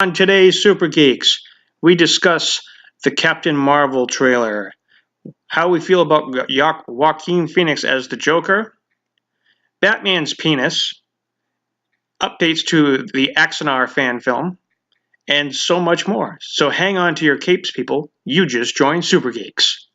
On today's Super Geeks, we discuss the Captain Marvel trailer, how we feel about Joaquin Phoenix as the Joker, Batman's penis, updates to the Axanar fan film, and so much more. So hang on to your capes, people. You just joined Super Geeks.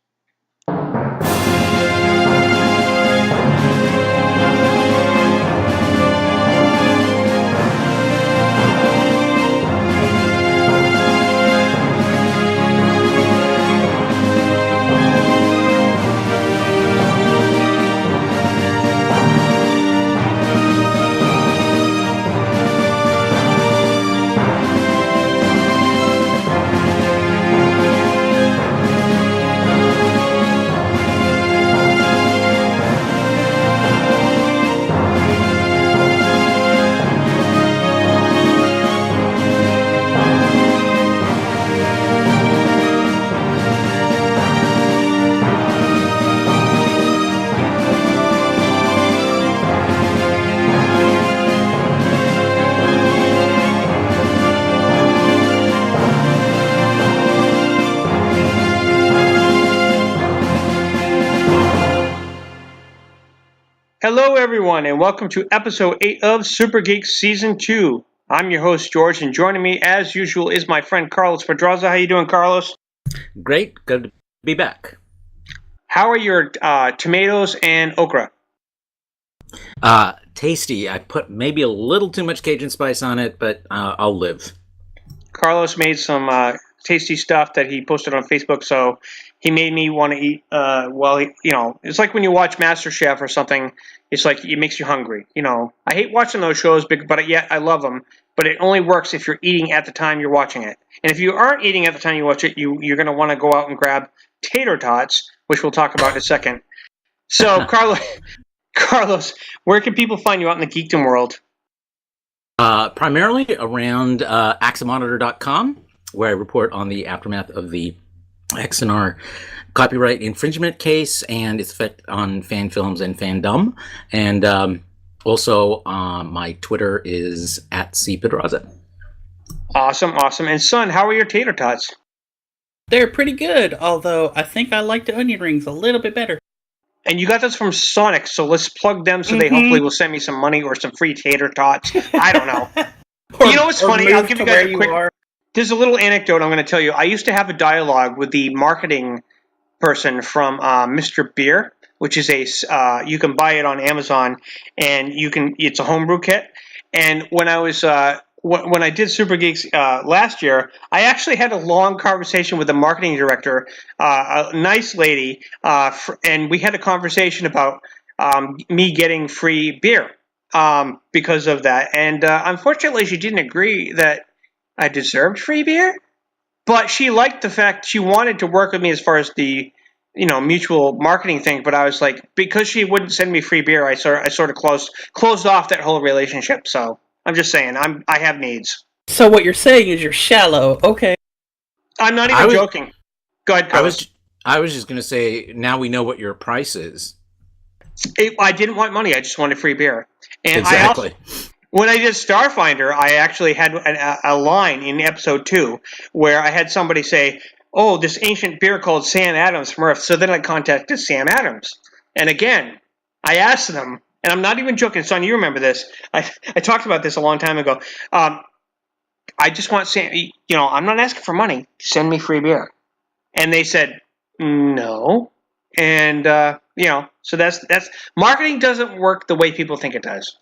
Hello, everyone, and welcome to episode 8 of Super Geeks Season 2. I'm your host, George, and joining me, as usual, is my friend Carlos Pedraza. How you doing, Carlos? Great. Good to be back. How are your tomatoes and okra? Tasty. I put maybe a little too much Cajun spice on it, but I'll live. Carlos made some tasty stuff that he posted on Facebook, so he made me want to eat. It's like when you watch MasterChef or something. It's like it makes you hungry. I hate watching those shows, but yet I love them. But it only works if you're eating at the time you're watching it. And if you aren't eating at the time you watch it, you're going to want to go out and grab tater tots, which we'll talk about in a second. So, Carlos, where can people find you out in the geekdom world? Primarily around axamonitor.com, where I report on the aftermath of the Axanar copyright infringement case and its effect on fan films and fandom. And also, my Twitter is @cpedraza. Awesome. And son, how are your tater tots? They're pretty good, although I think I like the onion rings a little bit better. And you got those from Sonic, so let's plug them so they hopefully will send me some money or some free tater tots. I don't know. You know what's funny? I'll give you guys a quick... There's a little anecdote I'm going to tell you. I used to have a dialogue with the marketing person from Mr. Beer, which is you can buy it on Amazon, and it's a homebrew kit. And when I was when I did Super Geeks last year, I actually had a long conversation with the marketing director, a nice lady, and we had a conversation about me getting free beer because of that. And unfortunately, she didn't agree that I deserved free beer, but she liked the fact she wanted to work with me as far as the mutual marketing thing. But I was like, because she wouldn't send me free beer, I sort of closed off that whole relationship. So I'm just saying, I have needs. So what you're saying is you're shallow. Okay. I'm not even joking. Go ahead, Carlos. I was just going to say, now we know what your price is. I didn't want money. I just wanted free beer. And exactly. When I did Starfinder, I actually had a line in episode 2 where I had somebody say, "Oh, this ancient beer called Sam Adams from Earth." So then I contacted Sam Adams. And again, I asked them, and I'm not even joking, son, you remember this. I talked about this a long time ago. I just want Sam, I'm not asking for money. Send me free beer. And they said, no. And, so that's marketing doesn't work the way people think it does.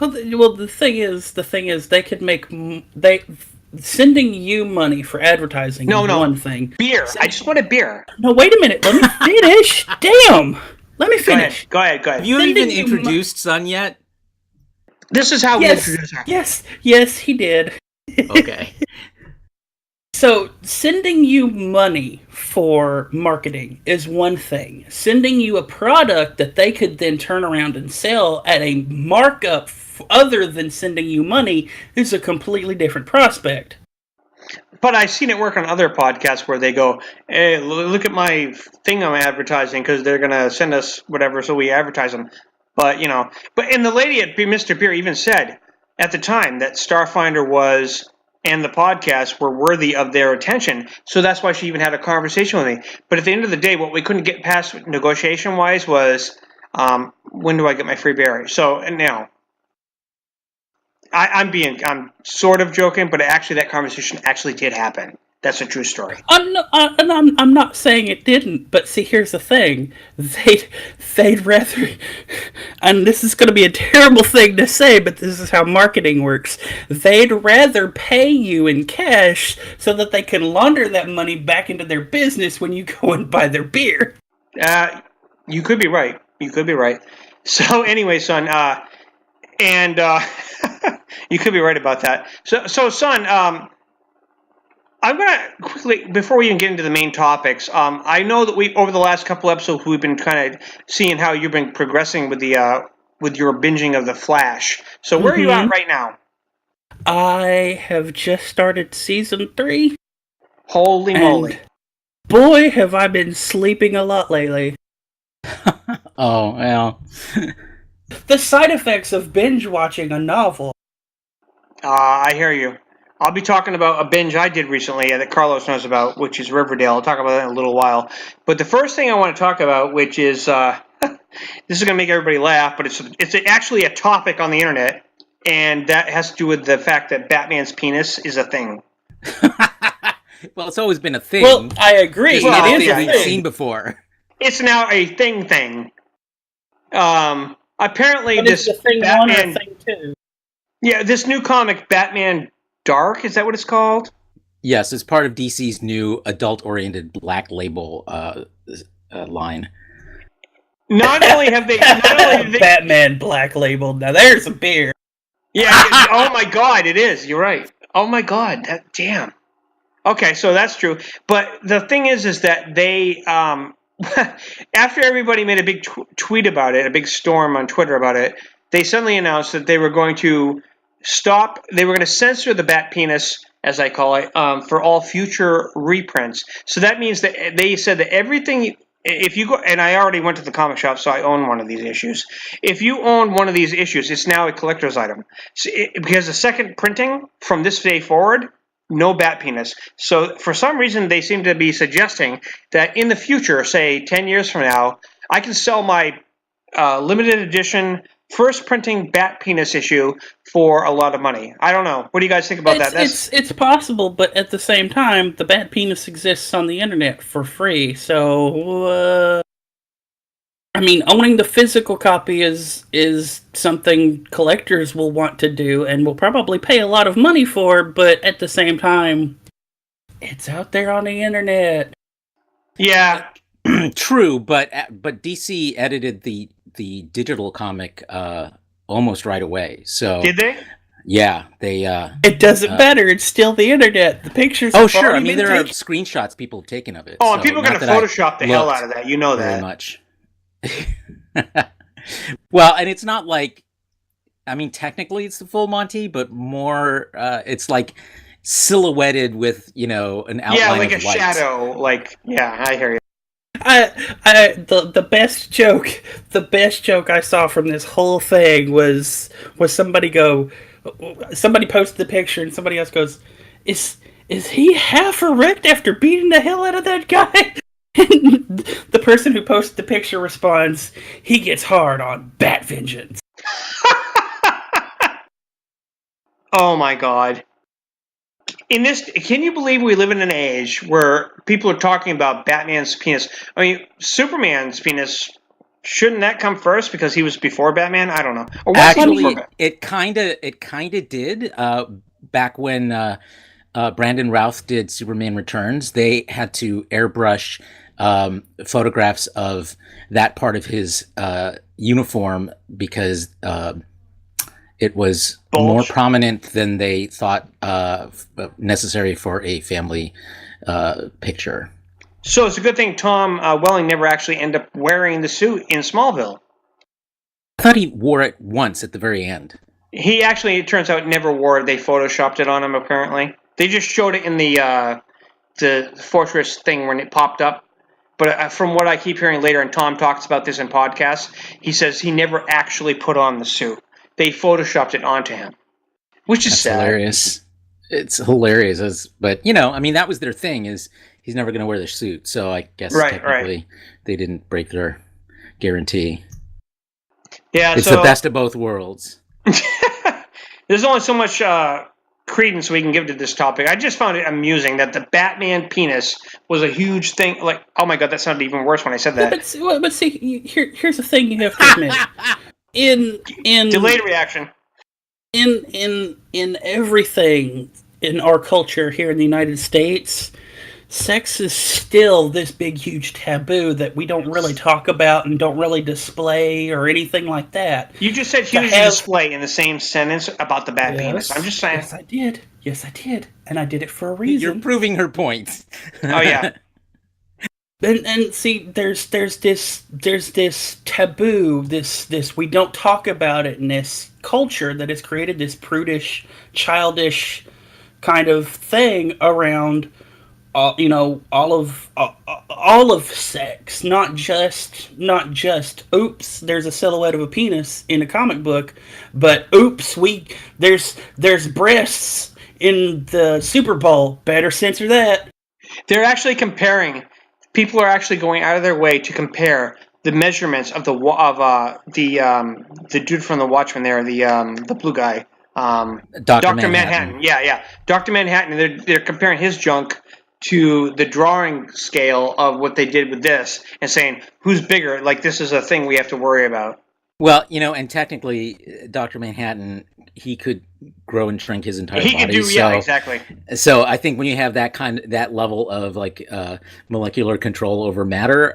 Well, the thing is, they could make sending you money for advertising. is one thing. Beer. I just want a beer. No, wait a minute. Let me finish. Damn. Let me finish. Go ahead. Have you even introduced Son yet? This is how we introduce her. Yes, he did. Okay. So, sending you money for marketing is one thing. Sending you a product that they could then turn around and sell at a markup other than sending you money is a completely different prospect. But I've seen it work on other podcasts where they go, hey, look at my thing I'm advertising because they're going to send us whatever, so we advertise them. And the lady at Mr. Beer even said at the time that Starfinder was and the podcast were worthy of their attention. So that's why she even had a conversation with me. But at the end of the day, what we couldn't get past negotiation-wise was, when do I get my free beer? So now, I'm sort of joking, but actually that conversation actually did happen. That's a true story. I'm not saying it didn't, but see, here's the thing. They'd rather, and this is going to be a terrible thing to say, but this is how marketing works. They'd rather pay you in cash so that they can launder that money back into their business when you go and buy their beer. You could be right. So anyway, son, you could be right about that. So son, I'm going to quickly, before we even get into the main topics, I know that over the last couple episodes, we've been kind of seeing how you've been progressing with with your binging of The Flash. So where are you at right now? I have just started season 3. Holy moly. Boy, have I been sleeping a lot lately. Oh, well. The side effects of binge watching a novel. I hear you. I'll be talking about a binge I did recently that Carlos knows about, which is Riverdale. I'll talk about that in a little while. But the first thing I want to talk about, which is, this is going to make everybody laugh, but it's actually a topic on the internet, and that has to do with the fact that Batman's penis is a thing. Well, it's always been a thing. Well, I agree. It is a thing we've seen before. It's now a thing. Apparently, but this it's a thing Batman, one or thing two. Yeah, this new comic, Batman Dark, is that what it's called? Yes, it's part of DC's new adult-oriented Black Label line. Not only have they Batman Black Label. Now there's a beer. Yeah. Oh my God, it is. You're right. Oh my God, damn. Okay, so that's true. But the thing is that they, after everybody made a big tweet about it, a big storm on Twitter about it, they suddenly announced that they were going to censor the bat penis, as I call it, for all future reprints. So that means that they said that everything, if you go, and I already went to the comic shop, so I own one of these issues. If you own one of these issues, it's now a collector's item. Because the second printing from this day forward, no bat penis. So for some reason, they seem to be suggesting that in the future, say 10 years from now, I can sell my limited edition first printing bat penis issue for a lot of money. I don't know. What do you guys think about that? It's possible, but at the same time, the bat penis exists on the internet for free. So, I mean, owning the physical copy is something collectors will want to do and will probably pay a lot of money for, but at the same time, it's out there on the internet. Yeah. True, but DC edited the digital comic almost right away. So did they? Yeah, they. It doesn't matter. It's still the internet. The pictures. Oh, sure. I mean, there are screenshots people have taken of it. Oh, and people are going to Photoshop the hell out of that. You know that very much. Well, and it's not like, I mean, technically it's the full Monty, but more, it's like silhouetted with, an outline of light. Yeah, like a shadow. Like, yeah, I hear you. The best joke I saw from this whole thing was somebody posted the picture and somebody else goes, is he half erect after beating the hell out of that guy? And the person who posted the picture responds, he gets hard on bat vengeance. Oh my God. Can you believe we live in an age where people are talking about Batman's penis? I mean, Superman's penis, shouldn't that come first because he was before Batman? I don't know. Actually, it kind of did. Back when Brandon Routh did Superman Returns, they had to airbrush photographs of that part of his uniform because it was more prominent than they thought necessary for a family picture. So it's a good thing Tom Welling never actually ended up wearing the suit in Smallville. I thought he wore it once at the very end. He actually, it turns out, never wore it. They photoshopped it on him, apparently. They just showed it in the Fortress thing when it popped up. But from what I keep hearing later, and Tom talks about this in podcasts, he says he never actually put on the suit. They photoshopped it onto him, which is sad. Hilarious. It's hilarious. But I mean, that was their thing. Is he's never going to wear the suit? So I guess technically they didn't break their guarantee. Yeah, it's the best of both worlds. There's only so much credence we can give to this topic. I just found it amusing that the Batman penis was a huge thing. Like, oh my god, that sounded even worse when I said that. But see, here's the thing you have to admit. In delayed reaction. In everything in our culture here in the United States, sex is still this big, huge taboo that we don't really talk about and don't really display or anything like that. You just said huge display in the same sentence about the bat penis. I'm just saying. Yes, I did. Yes, I did. And I did it for a reason. You're proving her point. Oh, yeah. And see, there's this taboo, this we don't talk about it in this culture that has created this prudish, childish kind of thing around all of sex, not just oops, there's a silhouette of a penis in a comic book, but oops, there's breasts in the Super Bowl. Better censor that. They're actually comparing. People are actually going out of their way to compare the measurements of the dude from the Watchmen there, the blue guy, Dr. Manhattan. Yeah, Dr. Manhattan. They're comparing his junk to the drawing scale of what they did with this and saying, who's bigger? Like, this is a thing we have to worry about. Well, and technically, Dr. Manhattan, he could grow and shrink his entire body. He could do, yeah, exactly. So I think when you have that level of molecular control over matter,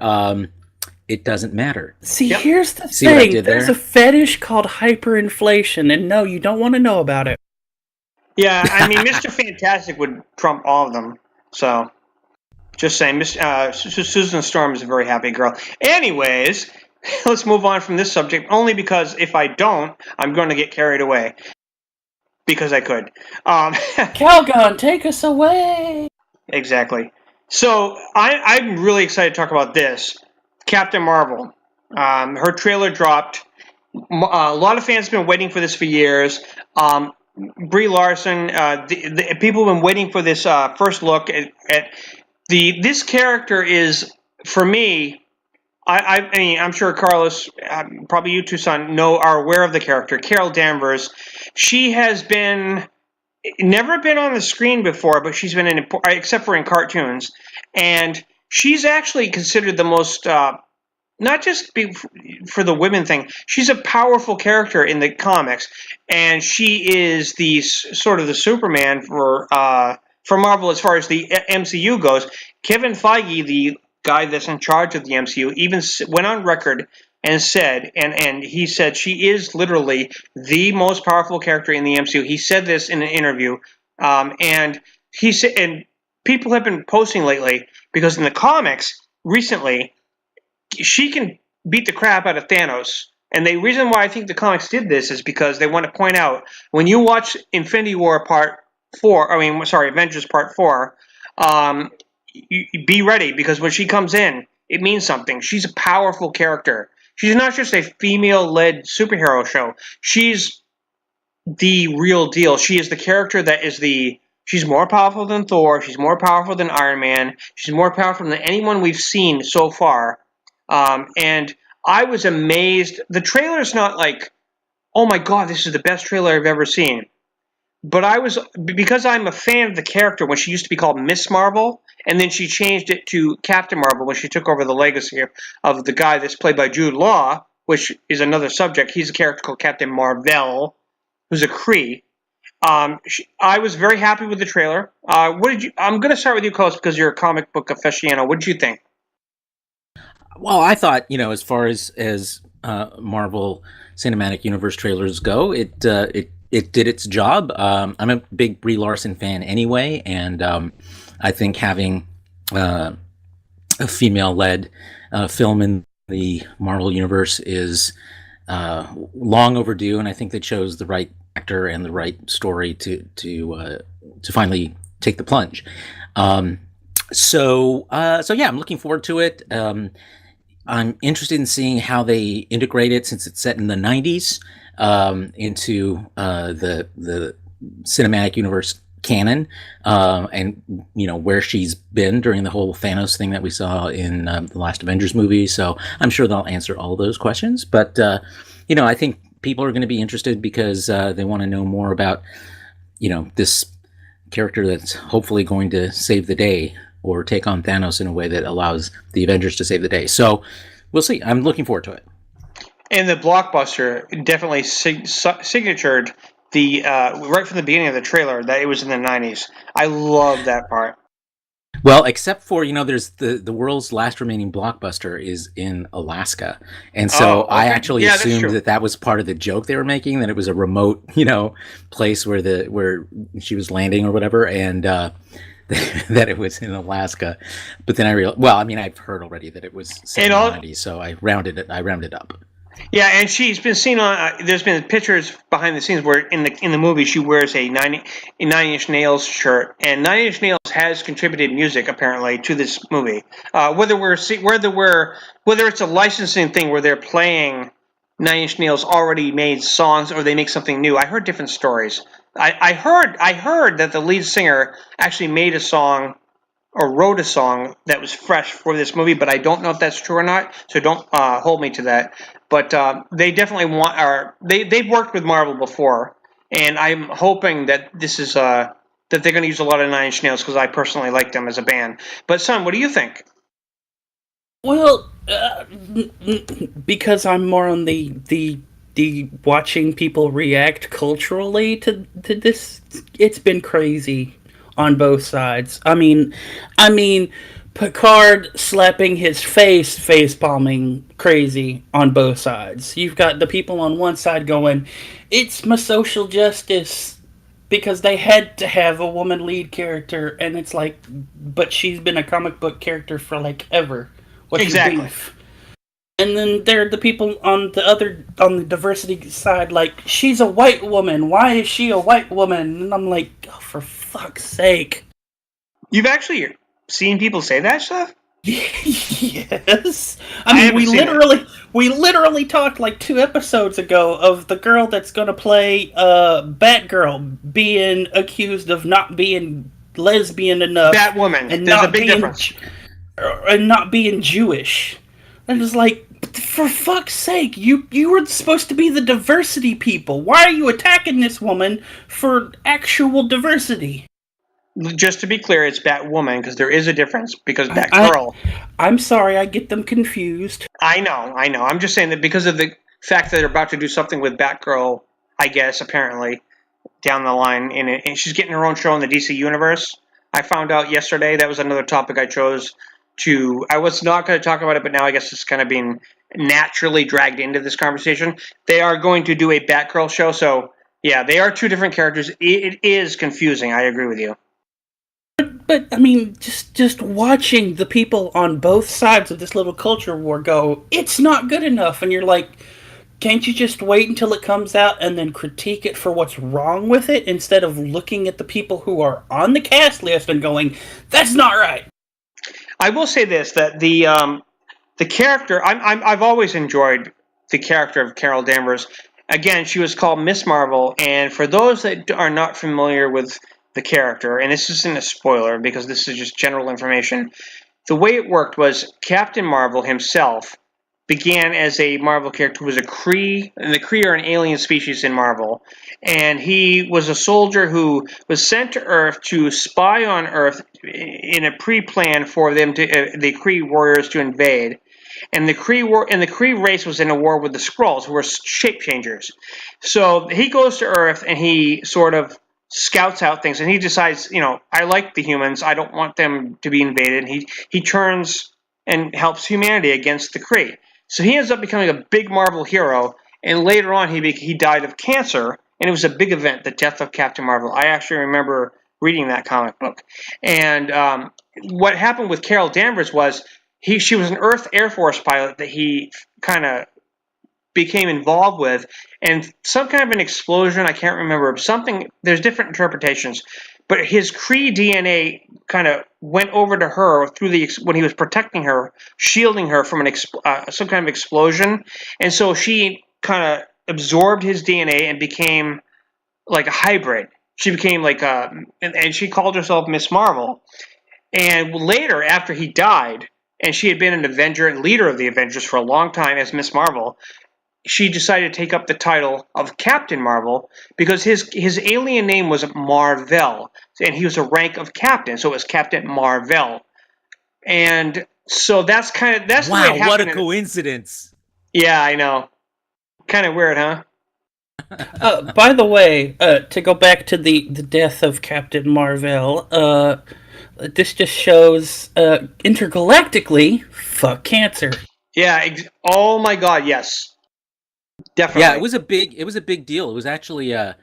it doesn't matter. See, here's the thing. There's a fetish called hyperinflation, and no, you don't want to know about it. Yeah, I mean, Mr. Fantastic would trump all of them. So, just saying, Susan Storm is a very happy girl. Anyways, let's move on from this subject, only because if I don't, I'm going to get carried away. Because I could. Calgon, take us away! Exactly. So, I'm really excited to talk about this. Captain Marvel. Her trailer dropped. A lot of fans have been waiting for this for years. Brie Larson, the people have been waiting for this first look at this character is, for me, I mean, I'm sure Carlos, probably you two, son, are aware of the character, Carol Danvers. She has never been on the screen before, but she's been except for in cartoons, and she's actually considered the most, not just for the women thing, she's a powerful character in the comics, and she is the sort of the Superman for Marvel as far as the MCU goes. Kevin Feige, the guy that's in charge of the MCU, even went on record and said, and he said she is literally the most powerful character in the MCU. He said this in an interview, and he said, and people have been posting lately because in the comics recently, she can beat the crap out of Thanos. And the reason why I think the comics did this is because they want to point out, when you watch Avengers Part 4, be ready, because when she comes in, it means something. She's a powerful character. She's not just a female-led superhero show. She's the real deal. She is the character that is she's more powerful than Thor. She's more powerful than Iron Man. She's more powerful than anyone we've seen so far. And I was amazed. The trailer's not like, oh my god, this is the best trailer I've ever seen. But because I'm a fan of the character when she used to be called Miss Marvel, and then she changed it to Captain Marvel when she took over the legacy of the guy that's played by Jude Law, which is another subject. He's a character called Captain Marvel, who's a Kree. I was very happy with the trailer. I'm going to start with you, Carlos, because you're a comic book aficionado. What did you think? Well, I thought, as far as Marvel Cinematic Universe trailers go, it did its job. I'm a big Brie Larson fan anyway, and I think having a female-led film in the Marvel Universe is long overdue, and I think they chose the right actor and the right story to finally take the plunge. So yeah, I'm looking forward to it. I'm interested in seeing how they integrate it, since it's set in the 90s, into the cinematic universe canon, and where she's been during the whole Thanos thing that we saw in the last Avengers movie. So I'm sure they'll answer all those questions. But I think people are going to be interested because they want to know more about this character that's hopefully going to save the day or take on Thanos in a way that allows the Avengers to save the day. So we'll see. I'm looking forward to it. And the blockbuster definitely signatured the right from the beginning of the trailer that it was in the 90s. I love that part. Well, except for, there's the world's last remaining blockbuster is in Alaska. And so I actually assumed that was part of the joke they were making, that it was a remote, place where she was landing or whatever, and that it was in Alaska. But then I realized, I've heard already that it was 790, so I rounded it up. Yeah, and she's been seen on. There's been pictures behind the scenes where in the movie she wears a Nine Inch Nails shirt, and Nine Inch Nails has contributed music apparently to this movie. Whether it's a licensing thing where they're playing Nine Inch Nails already made songs or they make something new, I heard different stories. I heard that the lead singer actually made a song or wrote a song that was fresh for this movie, but I don't know if that's true or not, so don't hold me to that. But they definitely they've worked with Marvel before, and I'm hoping that this is that they're going to use a lot of Nine Inch Nails because I personally like them as a band. But Son, what do you think? Well, because I'm more on the watching people react culturally to this, it's been crazy on both sides. I mean, Picard slapping his face palming crazy on both sides. You've got the people on one side going, it's my social justice because they had to have a woman lead character, and it's like, but she's been a comic book character for like ever. What's exactly. your beef? And then there are the people on the diversity side, like, she's a white woman. Why is she a white woman? And I'm like, oh, for fuck's sake. You've actually seen people say that stuff? Yes. I mean, we literally talked like 2 episodes ago of the girl that's going to play Batgirl being accused of not being lesbian enough. Batwoman. And There's a big difference. And not being Jewish. And it's like, for fuck's sake, you were supposed to be the diversity people. Why are you attacking this woman for actual diversity? Just to be clear, it's Batwoman, because there is a difference, because Batgirl... I'm sorry, I get them confused. I know. I'm just saying that because of the fact that they're about to do something with Batgirl, I guess, apparently, down the line, and she's getting her own show in the DC Universe. I found out yesterday, that was another topic I chose to... I was not going to talk about it, but now I guess it's kind of being naturally dragged into this conversation. They are going to do a Batgirl show, so, yeah, they are 2 different characters. It is confusing, I agree with you. But I mean, just watching the people on both sides of this little culture war go, it's not good enough, and you're like, can't you just wait until it comes out and then critique it for what's wrong with it instead of looking at the people who are on the cast list and going, that's not right? I will say this, that the character, I've always enjoyed the character of Carol Danvers. Again, she was called Miss Marvel, and for those that are not familiar with the character, and this isn't a spoiler because this is just general information, the way it worked was Captain Marvel himself began as a Marvel character who was a Kree, and the Kree are an alien species in Marvel, and he was a soldier who was sent to Earth to spy on Earth in a pre-plan for them to the Kree warriors to invade. And the Kree race was in a war with the Skrulls, who were shape changers. So he goes to Earth and he sort of scouts out things, and he decides, I like the humans, I don't want them to be invaded, and he turns and helps humanity against the Kree. So he ends up becoming a big Marvel hero, and later on he died of cancer, and it was a big event, the death of Captain Marvel. I actually remember reading that comic book. And what happened with Carol Danvers was she was an Earth Air Force pilot that he kind of became involved with, and some kind of an explosion, I can't remember, something, there's different interpretations, but his Kree DNA kind of went over to her when he was protecting her, shielding her from some kind of explosion, and so she kind of absorbed his DNA and became like a hybrid, She became like and she called herself Miss Marvel. And later, after he died, and she had been an Avenger and leader of the Avengers for a long time as Miss Marvel, she decided to take up the title of Captain Marvel because his alien name was Marvel, and he was a rank of captain, so it was Captain Marvel. And so that's the way it happened. Wow, what a coincidence. Yeah, I know. Kind of weird, huh? By the way, to go back to the death of Captain Marvel, this just shows intergalactically, fuck cancer. Yeah. Oh my God, yes. Definitely. Yeah, it was a big deal. It was actually a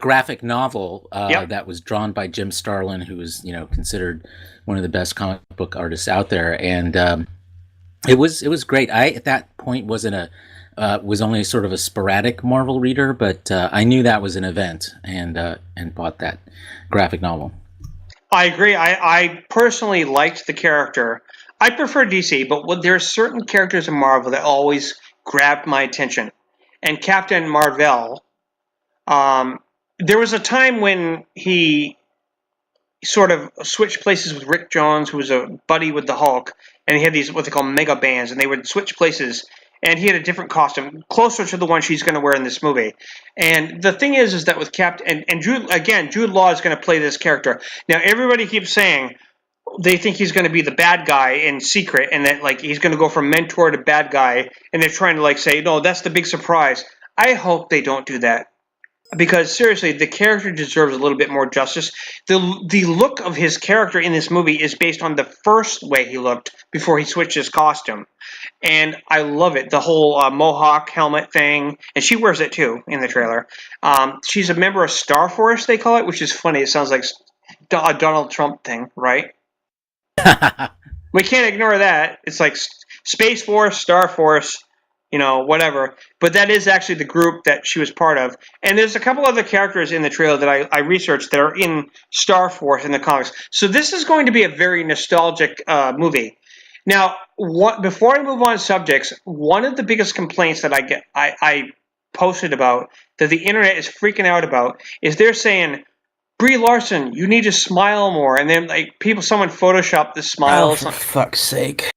graphic novel that was drawn by Jim Starlin, who was considered one of the best comic book artists out there, and it was great. I at that point was only sort of a sporadic Marvel reader, but I knew that was an event and bought that graphic novel. I agree. I personally liked the character. I prefer DC, but there are certain characters in Marvel that always grabbed my attention. And Captain Marvel, there was a time when he sort of switched places with Rick Jones, who was a buddy with the Hulk, and he had these what they call mega bands, and they would switch places. And he had a different costume, closer to the one she's going to wear in this movie. And the thing is that with Captain and Jude Law is going to play this character. Now everybody keeps saying they think he's going to be the bad guy in secret, and that like he's going to go from mentor to bad guy, and they're trying to like say, no, that's the big surprise. I hope they don't do that. Because seriously, the character deserves a little bit more justice. The look of his character in this movie is based on the first way he looked before he switched his costume. And I love it. The whole Mohawk helmet thing. And she wears it too in the trailer. She's a member of Star Force, they call it, which is funny. It sounds like a Donald Trump thing, right? We can't ignore that. It's like Space Force, Star Force, whatever. But that is actually the group that she was part of. And there's a couple other characters in the trailer that I researched that are in Star Force in the comics. So this is going to be a very nostalgic movie. Now, before I move on subjects, one of the biggest complaints that I posted about, that the internet is freaking out about, is they're saying, Brie Larson, you need to smile more. And then someone photoshopped the smile. Oh, for fuck's sake.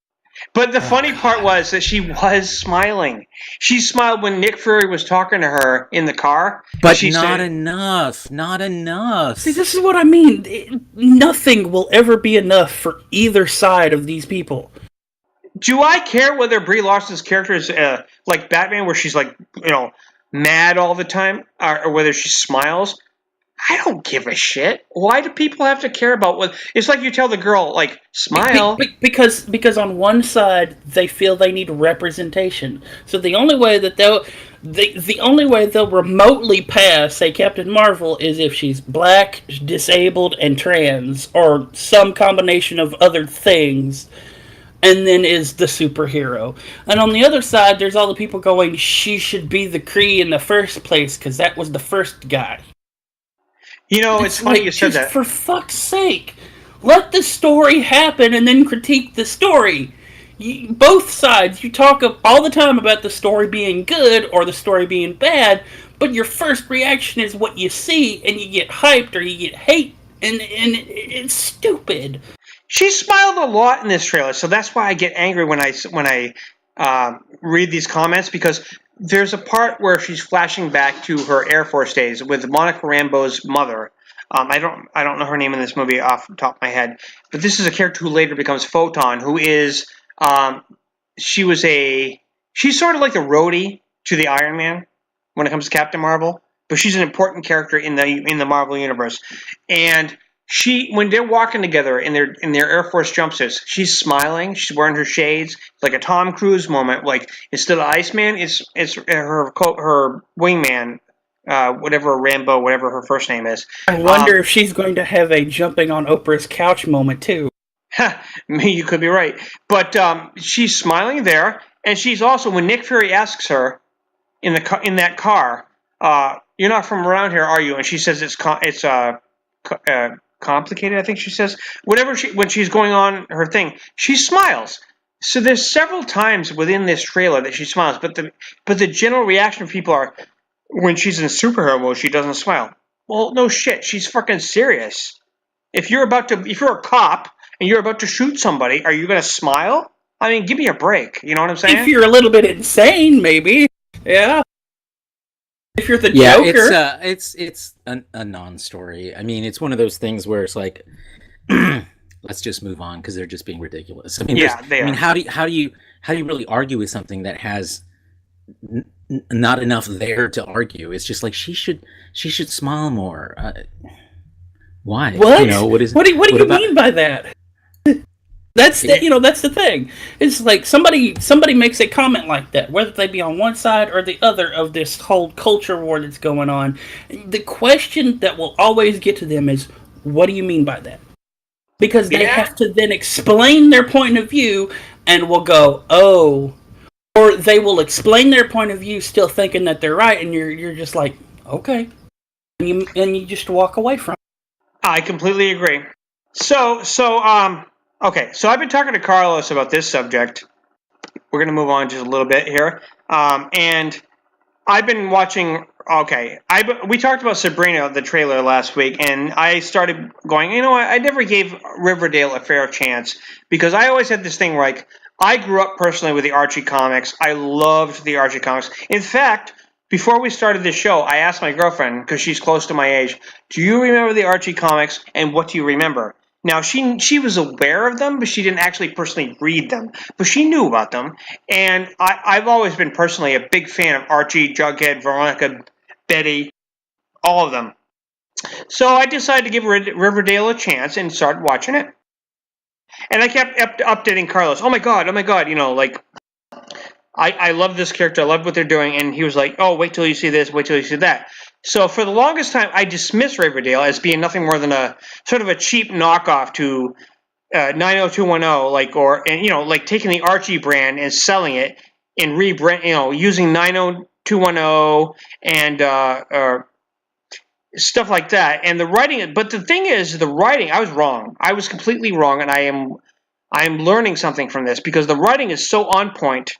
But the funny part was that she was smiling. She smiled when Nick Fury was talking to her in the car. But not enough. Not enough. See, this is what I mean. Nothing will ever be enough for either side of these people. Do I care whether Brie Larson's character is like Batman, where she's like, mad all the time, or whether she smiles? I don't give a shit. Why do people have to care about what? It's like you tell the girl, like, smile. Because on one side they feel they need representation. So the only way that they'll remotely pass, say, Captain Marvel is if she's black, disabled, and trans, or some combination of other things, and then is the superhero. And on the other side, there's all the people going, she should be the Kree in the first place because that was the first guy. It's funny you said that. For fuck's sake, let the story happen and then critique the story. Both sides, you talk all the time about the story being good or the story being bad, but your first reaction is what you see, and you get hyped or you get hate, and it's stupid. She smiled a lot in this trailer, so that's why I get angry when I read these comments, because there's a part where she's flashing back to her Air Force days with Monica Rambeau's mother. I don't know her name in this movie off the top of my head, but this is a character who later becomes Photon, who is she's sort of like the roadie to the Iron Man when it comes to Captain Marvel, but she's an important character in the Marvel universe. And when they're walking together in their Air Force jumpsuits, she's smiling. She's wearing her shades, like a Tom Cruise moment. Like instead of Iceman, it's her wingman, whatever Rambo, whatever her first name is. I wonder if she's going to have a jumping on Oprah's couch moment too. You could be right, but she's smiling there, and she's also, when Nick Fury asks her in that car, "You're not from around here, are you?" And she says it's complicated, I think she says. When she's going on her thing, she smiles. So there's several times within this trailer that she smiles, but the general reaction of people are, when she's in superhero mode, she doesn't smile. Well, no shit. She's fucking serious. If you're a cop and you're about to shoot somebody, are you going to smile? I mean, give me a break. You know what I'm saying? If you're a little bit insane, maybe. Yeah. If you're the Joker. It's a non-story. I mean, it's one of those things where it's like, let's just move on because they're just being ridiculous. I mean, they are. I mean, how do you really argue with something that has not enough there to argue? It's just like she should smile more. Why? What? You know, what do you mean by that? That's the thing. It's like somebody makes a comment like that, whether they be on one side or the other of this whole culture war that's going on. The question that will always get to them is, what do you mean by that? Because they have to then explain their point of view, and will go, oh, or they will explain their point of view, still thinking that they're right, and you're just like, okay, and you just walk away from it. I completely agree. Okay, so I've been talking to Carlos about this subject. We're going to move on just a little bit here. And I've been watching, we talked about Sabrina, the trailer, last week, and I started going, you know what, I never gave Riverdale a fair chance, because I always had this thing where, like, I grew up personally with the Archie comics. I loved the Archie comics. In fact, before we started this show, I asked my girlfriend, because she's close to my age, do you remember the Archie comics, and what do you remember? Now, she was aware of them, but she didn't actually personally read them. But she knew about them. And I've always been personally a big fan of Archie, Jughead, Veronica, Betty, all of them. So I decided to give Riverdale a chance and started watching it. And I kept updating Carlos. Oh my god, you know, like, I love this character, I love what they're doing. And he was like, oh, wait till you see this, wait till you see that. So for the longest time, I dismissed Riverdale as being nothing more than a sort of a cheap knockoff to 90210, like taking the Archie brand and selling it and using 90210 and stuff like that. And the writing, but the thing is, the writing, I was wrong. I was completely wrong, and I am learning something from this, because the writing is so on point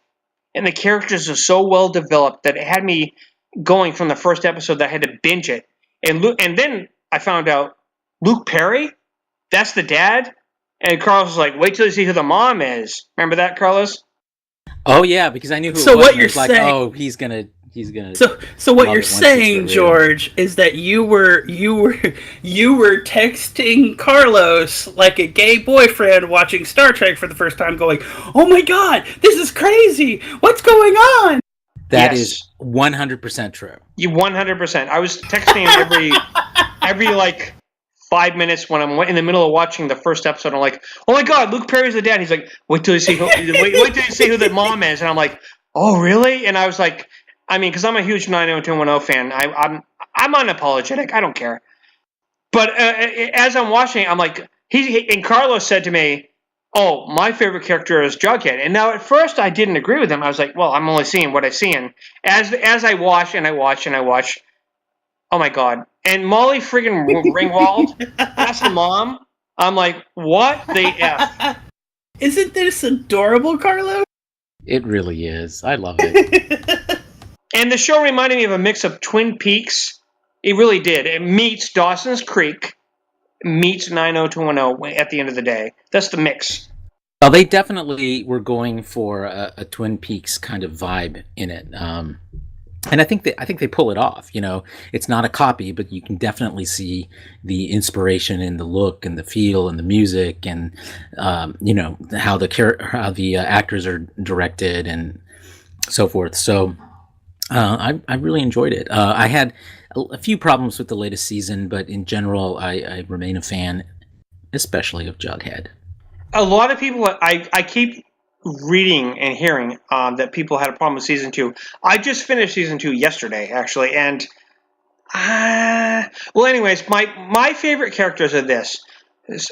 and the characters are so well developed that it had me going from the first episode that I had to binge it. And then I found out Luke Perry, that's the dad. And Carlos was like, wait till you see who the mom is. Remember that, Carlos? Oh yeah, because I knew who so it was. What you're saying? Like, oh, he's gonna. So what you're saying, George, is that you were texting Carlos like a gay boyfriend watching Star Trek for the first time, going, "Oh my God, this is crazy! What's going on?" That is 100% true. You 100%. I was texting him every like 5 minutes when I'm in the middle of watching the first episode. I'm like, "Oh my God, Luke Perry's the dad." He's like, "Wait till you see who the mom is." And I'm like, "Oh really?" And I was like, I mean, because I'm a huge 90210 fan. I'm unapologetic. I don't care. But as I'm watching, I'm like, and Carlos said to me, "Oh, my favorite character is Jughead." And now at first I didn't agree with him. I was like, well, I'm only seeing what I see. And as I watch and I watch and I watch, oh my God. And Molly friggin' Ringwald, that's the mom. I'm like, what the F? Isn't this adorable, Carlos? It really is. I love it. And the show reminded me of a mix of Twin Peaks. It really did. It meets Dawson's Creek, meets 90210 at the end of the day. That's the mix. Well, they definitely were going for a Twin Peaks kind of vibe in it. And I think they pull it off. You know, it's not a copy, but you can definitely see the inspiration in the look and the feel and the music and you know, how the actors are directed and so forth. So I really enjoyed it. I had a few problems with the latest season, but in general, I remain a fan, especially of Jughead. A lot of people, I keep reading and hearing that people had a problem with season 2. I just finished season 2 yesterday, actually, and well, anyways, my favorite characters are this.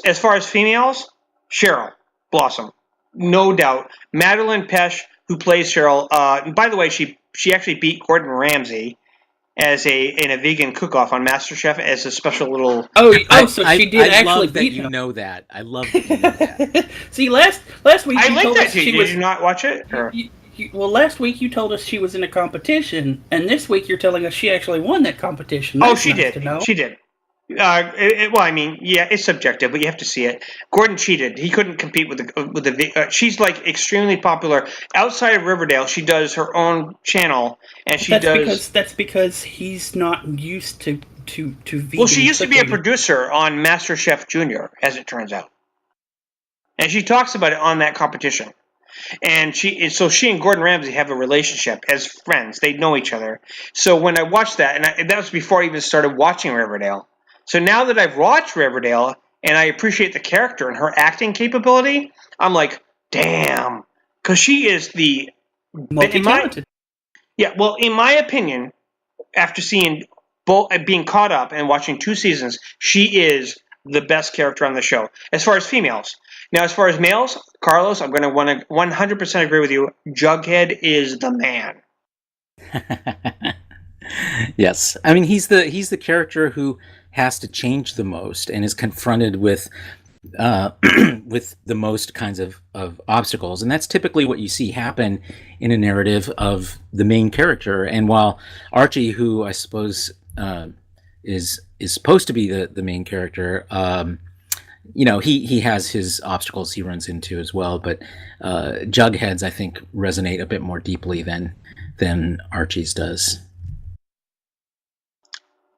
As far as females, Cheryl Blossom, no doubt. Madeline Pesh, who plays Cheryl. By the way, she actually beat Gordon Ramsay in a vegan cook-off on MasterChef as a special little. So she did actually beat him. You know that. I love that you know that. See, last week I linked that to you. Did you not watch it? Or? last week you told us she was in a competition, and this week you're telling us she actually won that competition. That's she did. She did. Well, I mean, yeah, it's subjective, but you have to see it. Gordon cheated. He couldn't compete with the. She's like extremely popular outside of Riverdale. She does her own channel, and that's because he's not used to vegan. Well, she used to be a producer on MasterChef Junior, as it turns out, and she talks about it on that competition. And she and Gordon Ramsay have a relationship as friends. They know each other. So when I watched that, and that was before I even started watching Riverdale. So now that I've watched Riverdale and I appreciate the character and her acting capability, I'm like, damn, because she is the multi-talented. In my opinion, after seeing being caught up and watching 2 seasons, she is the best character on the show as far as females. Now, as far as males, Carlos, I'm going to want to 100% agree with you. Jughead is the man. Yes, I mean he's the character who has to change the most and is confronted with with the most kinds of obstacles, and that's typically what you see happen in a narrative of the main character. And while Archie, who I suppose is supposed to be the main character, he has his obstacles he runs into as well, but Jughead's I think resonate a bit more deeply than Archie's does.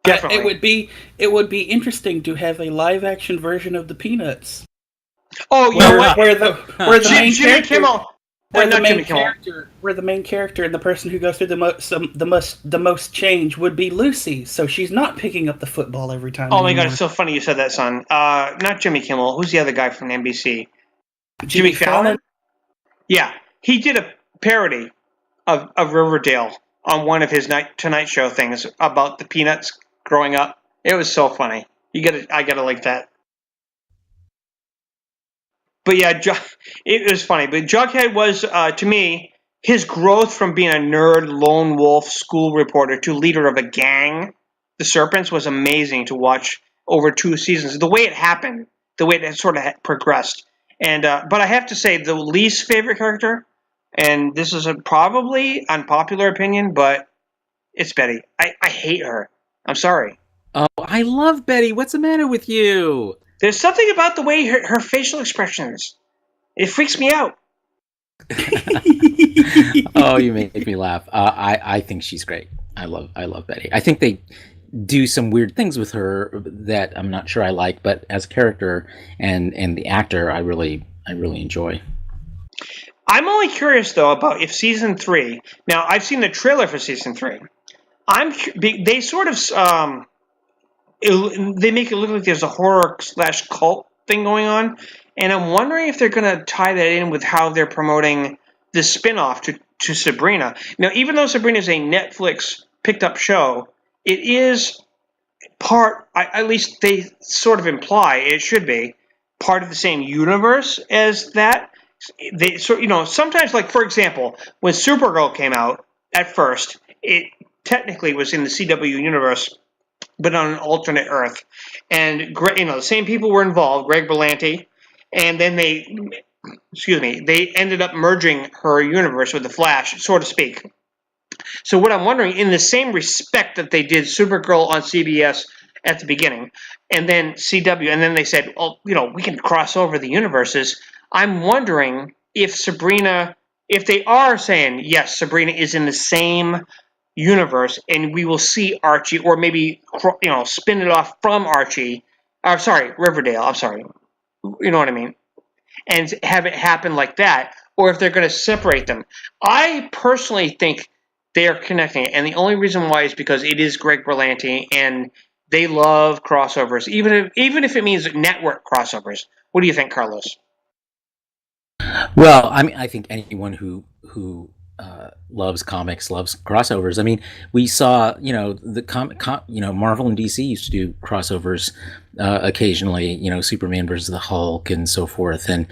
Definitely. It would be interesting to have a live action version of the Peanuts. Oh, you know what? Where the main Jimmy character, Kimmel. where the main character and the person who goes through the most change would be Lucy, so she's not picking up the football every time. Oh my God, it's so funny you said that, son. Not Jimmy Kimmel. Who's the other guy from NBC? Jimmy Fallon? Yeah, he did a parody of Riverdale on one of his Tonight Show things about the Peanuts growing up. It was so funny. I gotta like that. But yeah, it was funny. But Jughead was, to me, his growth from being a nerd, lone wolf school reporter to leader of a gang, the Serpents, was amazing to watch over 2 seasons. The way it happened, the way it sort of progressed. And but I have to say, the least favorite character, and this is a probably unpopular opinion, but it's Betty. I hate her. I'm sorry. Oh, I love Betty. What's the matter with you? There's something about the way her facial expressions. It freaks me out. Oh, you make me laugh. I think she's great. I love Betty. I think they do some weird things with her that I'm not sure I like, but as a character and the actor, I really enjoy. I'm only curious though about if season 3. Now I've seen the trailer for season 3. They sort of they make it look like there's a horror/cult thing going on, and I'm wondering if they're going to tie that in with how they're promoting the spin-off to Sabrina. Now, even though Sabrina is a Netflix picked up show, it is part, at least they sort of imply it should be part of the same universe as that. Sometimes, like for example, when Supergirl came out at first, it technically was in the CW universe, but on an alternate Earth. And the same people were involved, Greg Berlanti, and then they ended up merging her universe with the Flash, so to speak. So what I'm wondering, in the same respect that they did Supergirl on CBS at the beginning, and then CW, and then they said, we can cross over the universes. I'm wondering if they are saying, yes, Sabrina is in the same universe, and we will see Archie, or maybe spin it off from Archie. Riverdale. I'm sorry. You know what I mean? And have it happen like that, or if they're going to separate them. I personally think they are connecting it, and the only reason why is because it is Greg Berlanti, and they love crossovers, even if it means network crossovers. What do you think, Carlos? Well, I mean, I think anyone who loves comics loves crossovers. I mean, we saw, Marvel and DC used to do crossovers occasionally. Superman versus the Hulk and so forth, and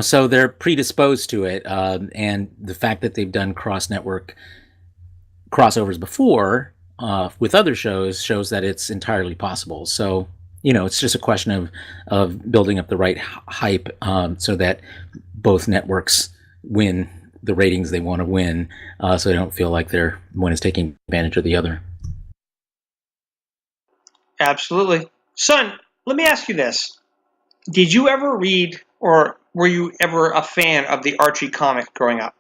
so they're predisposed to it. And the fact that they've done cross-network crossovers before with other shows that it's entirely possible. So. It's just a question of building up the right hype so that both networks win the ratings they want to win, so they don't feel like one is taking advantage of the other. Absolutely. Son, let me ask you this. Did you ever read, or were you ever a fan of the Archie comic growing up?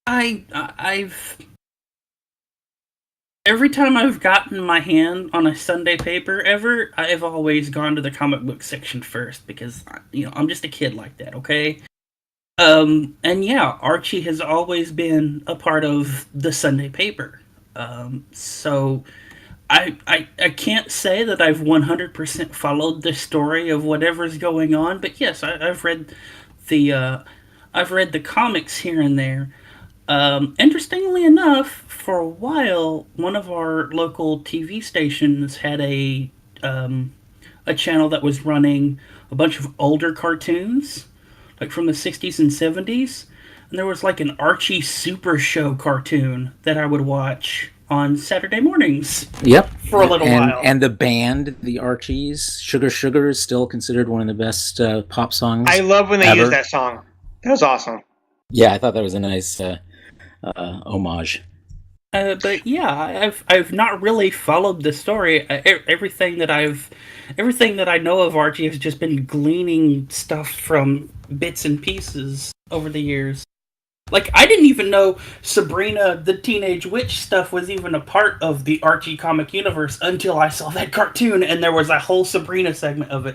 I've every time I've gotten my hand on a Sunday paper ever, I've always gone to the comic book section first because I'm just a kid like that, okay? And yeah, Archie has always been a part of the Sunday paper. So I can't say that I've 100% followed the story of whatever's going on, but yes, I've read the comics here and there. Interestingly enough, for a while, one of our local TV stations had a channel that was running a bunch of older cartoons, like from the 60s and 70s. And there was like an Archie Super Show cartoon that I would watch on Saturday mornings. Yep. For a little while. And the band, the Archies, Sugar Sugar, is still considered one of the best pop songs. I love when they use that song. That was awesome. Yeah, I thought that was a nice homage. But yeah, I've not really followed the story. Everything that I know of Archie has just been gleaning stuff from bits and pieces over the years. Like, I didn't even know Sabrina the Teenage Witch stuff was even a part of the Archie comic universe until I saw that cartoon, and there was a whole Sabrina segment of it.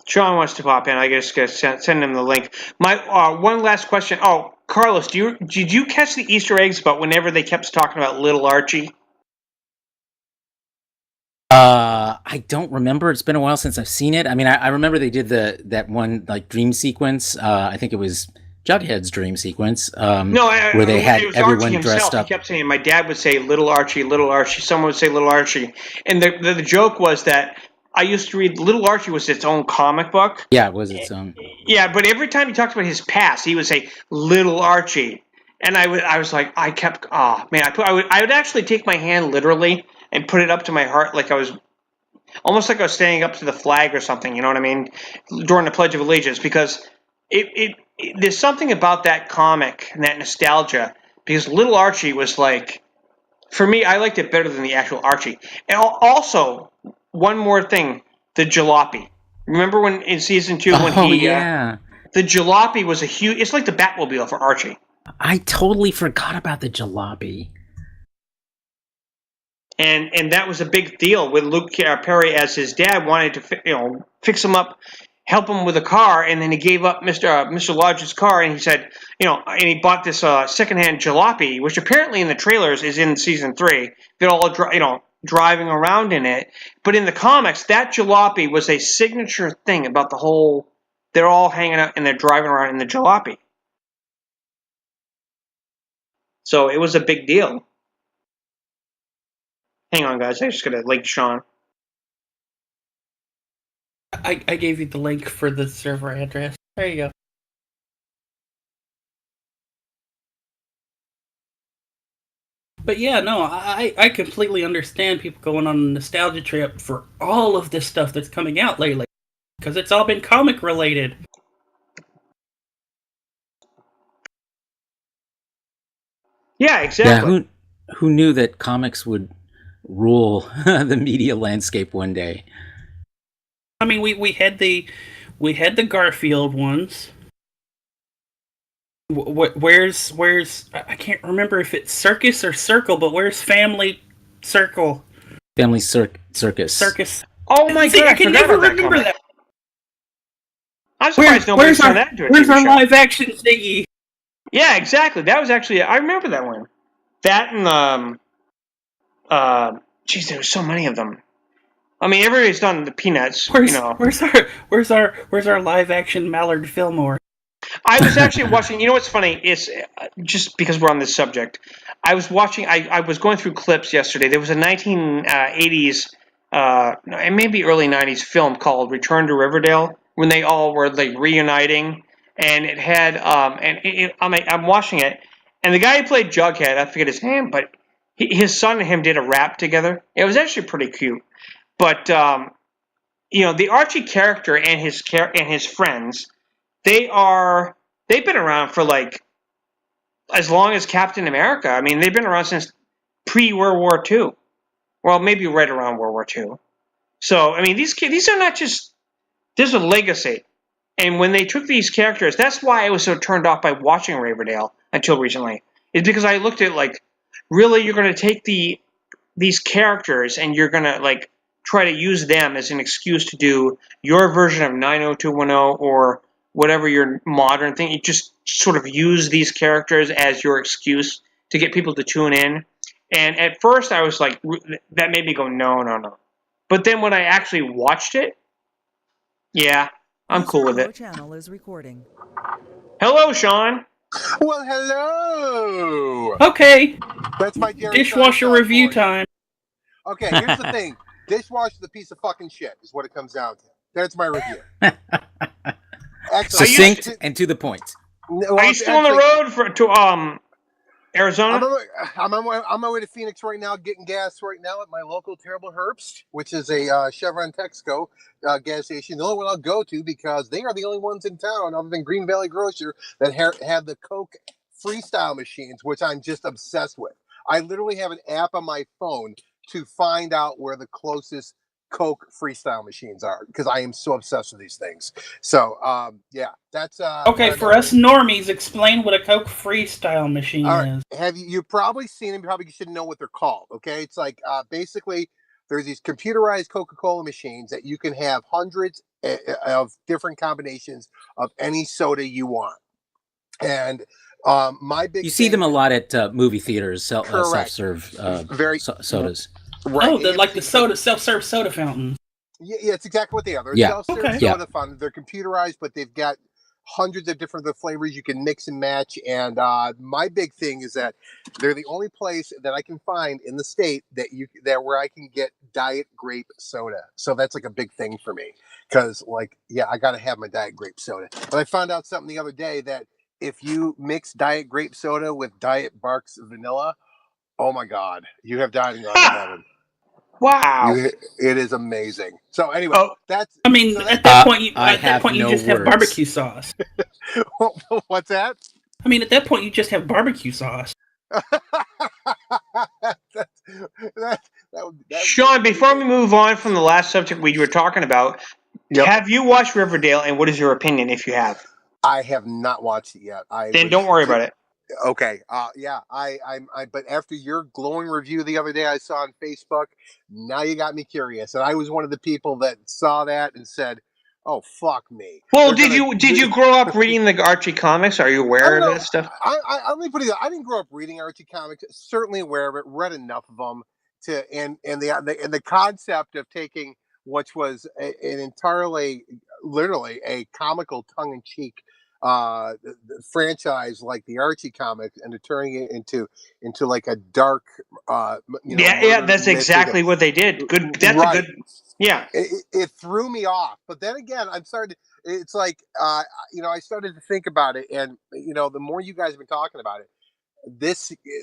Shawn wants to pop in. I guess send him the link. My one last question. Oh, Carlos, did you catch the Easter eggs about whenever they kept talking about little Archie? I don't remember. It's been a while since I've seen it. I mean, I remember they did that one like dream sequence. I think it was Jughead's dream sequence. Where they had everyone dressed up. He kept saying, my dad would say little Archie, little Archie. Someone would say little Archie. And the joke was that I used to read Little Archie was its own comic book. Yeah, it was its own. Yeah, but every time he talked about his past, he would say Little Archie. And I was like, I would actually take my hand literally and put it up to my heart like I was almost like I was standing up to the flag or something, you know what I mean? During the Pledge of Allegiance, because there's something about that comic and that nostalgia, because Little Archie was like, for me, I liked it better than the actual Archie. And also, one more thing, the jalopy. Remember when in season 2 when the jalopy was a huge, it's like the Batmobile for Archie. I totally forgot about the jalopy. And that was a big deal with Luke Perry as his dad wanted to fix him up, help him with a car, and then he gave up Mr. Lodge's car, and he said, and he bought this secondhand jalopy, which apparently in the trailers is in season 3. They're all driving around in it, but in the comics, that jalopy was a signature thing about the whole. They're all hanging out and they're driving around in the jalopy, so it was a big deal. Hang on, guys. I just got to link Shawn. I gave you the link for the server address. There you go. But yeah, no, I completely understand people going on a nostalgia trip for all of this stuff that's coming out lately. Because it's all been comic related. Yeah, exactly. Yeah, who knew that comics would rule the media landscape one day? I mean, we had the Garfield ones. Where's I can't remember if it's Circus or Circle, but where's Family Circle? Family Circus. Circus. Oh my god! I can never remember that. I'm surprised nobody saw that into a TV show. Where's our live action thingy? Yeah, exactly. That was actually, I remember that one. That and geez, there were so many of them. I mean, everybody's done the Peanuts. Where's our live action Mallard Fillmore? I was actually watching. You know what's funny? It's just because we're on this subject. I was watching. I was going through clips yesterday. There was a 1980s, and maybe early 90s film called Return to Riverdale, when they all were like reuniting, and it had I'm watching it, and the guy who played Jughead, I forget his name, but his son and him did a rap together. It was actually pretty cute. But the Archie character and his friends, they are they've been around for like as long as Captain America. I mean, they've been around since pre-World War II. Well, maybe right around World War II. So, I mean, these are not just, there's a legacy. And when they took these characters, that's why I was so turned off by watching Riverdale until recently. Is because I looked at like, really, you're going to take these characters and you're going to like try to use them as an excuse to do your version of 90210 or whatever your modern thing. You just sort of use these characters as your excuse to get people to tune in. And at first I was like, that made me go, no, no, no. But then when I actually watched it, yeah, I'm cool with it. Channel is recording. Hello, Shawn. Well, hello. Okay. That's my Jerry dishwasher review time. Okay, here's the thing. Dishwasher's a piece of fucking shit, is what it comes down to. That's my review. Succinct and to the point. Well, are you still on the road to Arizona? I'm on my way to Phoenix right now, getting gas right now at my local Terrible Herbst, which is a Chevron Texaco gas station. The only one I'll go to because they are the only ones in town, other than Green Valley Grocer, that have the Coke freestyle machines, which I'm just obsessed with. I literally have an app on my phone to find out where the closest Coke freestyle machines are because I am so obsessed with these things. So yeah, that's okay. For us normies, explain what a Coke freestyle machine is. Have you've probably seen them? You probably should know what they're called. Okay, it's like basically there's these computerized Coca-Cola machines that you can have hundreds of different combinations of any soda you want. And my big you see them a lot at movie theaters, self-serve sodas. Right. Oh, they're like the self-serve soda fountain. Yeah, it's exactly what they are. They're self-serve soda fountain. They're computerized, but they've got hundreds of different flavors you can mix and match. And my big thing is that they're the only place that I can find in the state where I can get diet grape soda. So that's like a big thing for me because, like, yeah, I got to have my diet grape soda. But I found out something the other day that if you mix diet grape soda with Diet Barks vanilla, oh my God, you have died and gone to heaven. Wow, it is amazing. So anyway, that's. I mean, at that point, you just have barbecue sauce. What's that? I mean, at that point, you just have barbecue sauce. Shawn, before we move on from the last subject we were talking about, have you watched Riverdale, and what is your opinion if you have? I have not watched it yet. Then don't worry about it. Okay. Yeah. But after your glowing review the other day I saw on Facebook, now you got me curious, and I was one of the people that saw that and said, "Oh, fuck me." Well, did you grow up reading the Archie comics? Are you aware of that stuff? Let me put it. I didn't grow up reading Archie comics. Certainly aware of it. Read enough of them and the concept of taking which was an entirely, literally a comical tongue-in-cheek franchise like the Archie comics and turning it into like a dark that's exactly what they did. Good. That's right. A good. Yeah. It threw me off, but then again, it's like I started to think about it, and the more you guys have been talking about it,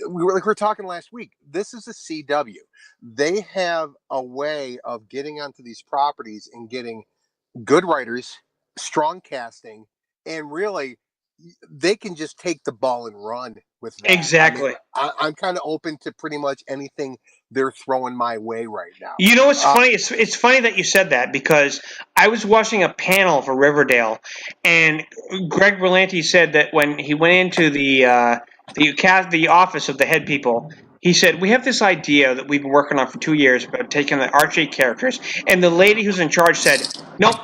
we were talking last week. This is a CW. They have a way of getting onto these properties and getting good writers, strong casting, and really they can just take the ball and run with that. Exactly. I'm kind of open to pretty much anything they're throwing my way right now. You know what's funny? It's funny that you said that because I was watching a panel for Riverdale, and Greg Berlanti said that when he went into the office of the head people, he said, "We have this idea that we've been working on for 2 years about taking the Archie characters," and the lady who's in charge said, "Nope.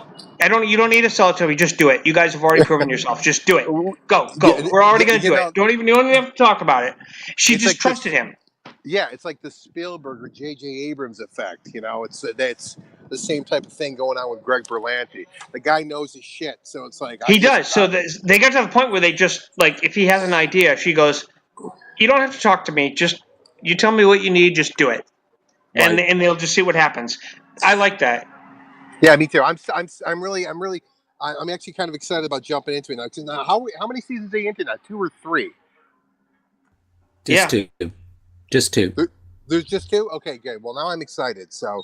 You don't need to sell it to me. Just do it. You guys have already proven yourself. Just do it. Go. We're already going to do it. You don't even have to talk about it." She just trusted him. Yeah, it's like the Spielberg or J.J. Abrams effect. It's the same type of thing going on with Greg Berlanti. The guy knows his shit, so it's like he does. So they got to the point where they just like if he has an idea, she goes, "You don't have to talk to me. Just you tell me what you need. Just do it, right. and they'll just see what happens." I like that. Yeah, me too. I'm actually kind of excited about jumping into it now. How many seasons are you into now? 2 or 3? Just two. There's just 2? Okay, good. Well, now I'm excited. So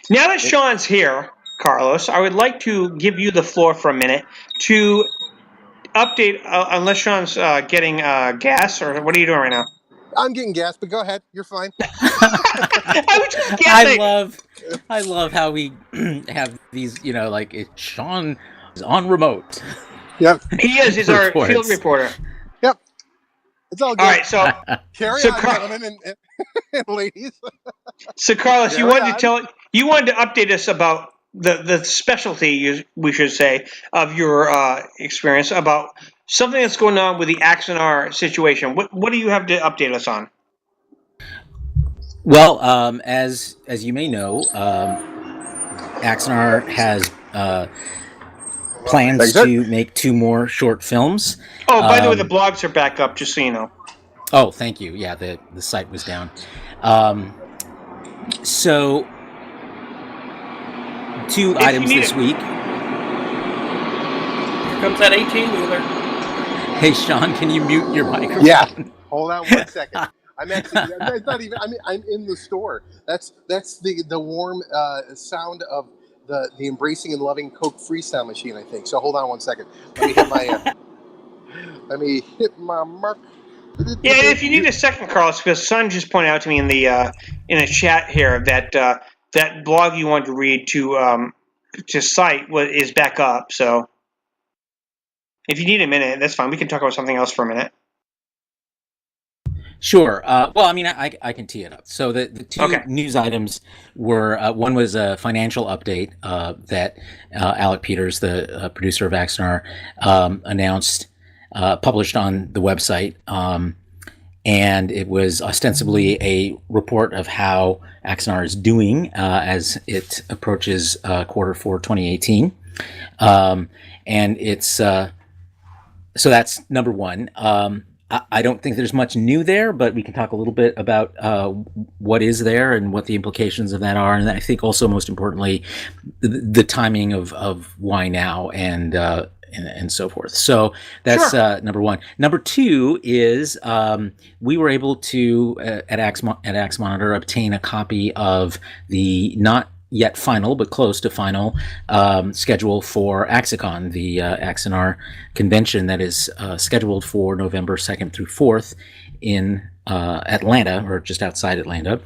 now that Shawn's here, Carlos, I would like to give you the floor for a minute to update, unless Shawn's getting gas, or what are you doing right now? I'm getting gas, but go ahead. You're fine. I was just guessing. I love how we have these, Shawn is on remote. Yep. He is. He's our field reporter. Yep. It's all good. All right, so carry on, gentlemen and ladies. So, Carlos, you wanted to update us about the specialty, we should say, of your experience about something that's going on with the Axanar situation. What do you have to update us on? Well, as you may know, Axanar has plans to make 2 more short films. Oh, by the way, the blogs are back up, just so you know. Oh, thank you. Yeah, the site was down. So, 2 items this week. Here comes that 18-wheeler. Hey, Shawn, can you mute your microphone? Yeah. Hold on 1 second. I'm actually. It's not even. I mean, I'm in the store. That's the warm sound of the embracing and loving Coke freestyle machine, I think. So hold on 1 second. Let me hit my mark. Yeah, and if you need a second, Carlos, because Son just pointed out to me in the chat here that that blog you wanted to read to cite is back up. So if you need a minute, that's fine. We can talk about something else for a minute. Sure. Well, I mean, I can tee it up. So the 2 news items were, one was a financial update that Alec Peters, the producer of Axanar, announced, published on the website. And it was ostensibly a report of how Axanar is doing as it approaches Q4 2018. And it's, so that's number 1. I don't think there's much new there, but we can talk a little bit about what is there and what the implications of that are. And I think also, most importantly, the timing of why now and so forth. So that's number 1. Number 2 is we were able to, at AxMonitor, obtain a copy of the not yet final, but close to final, schedule for Axicon, the Axanar convention that is scheduled for November 2nd through 4th in Atlanta, or just outside Atlanta.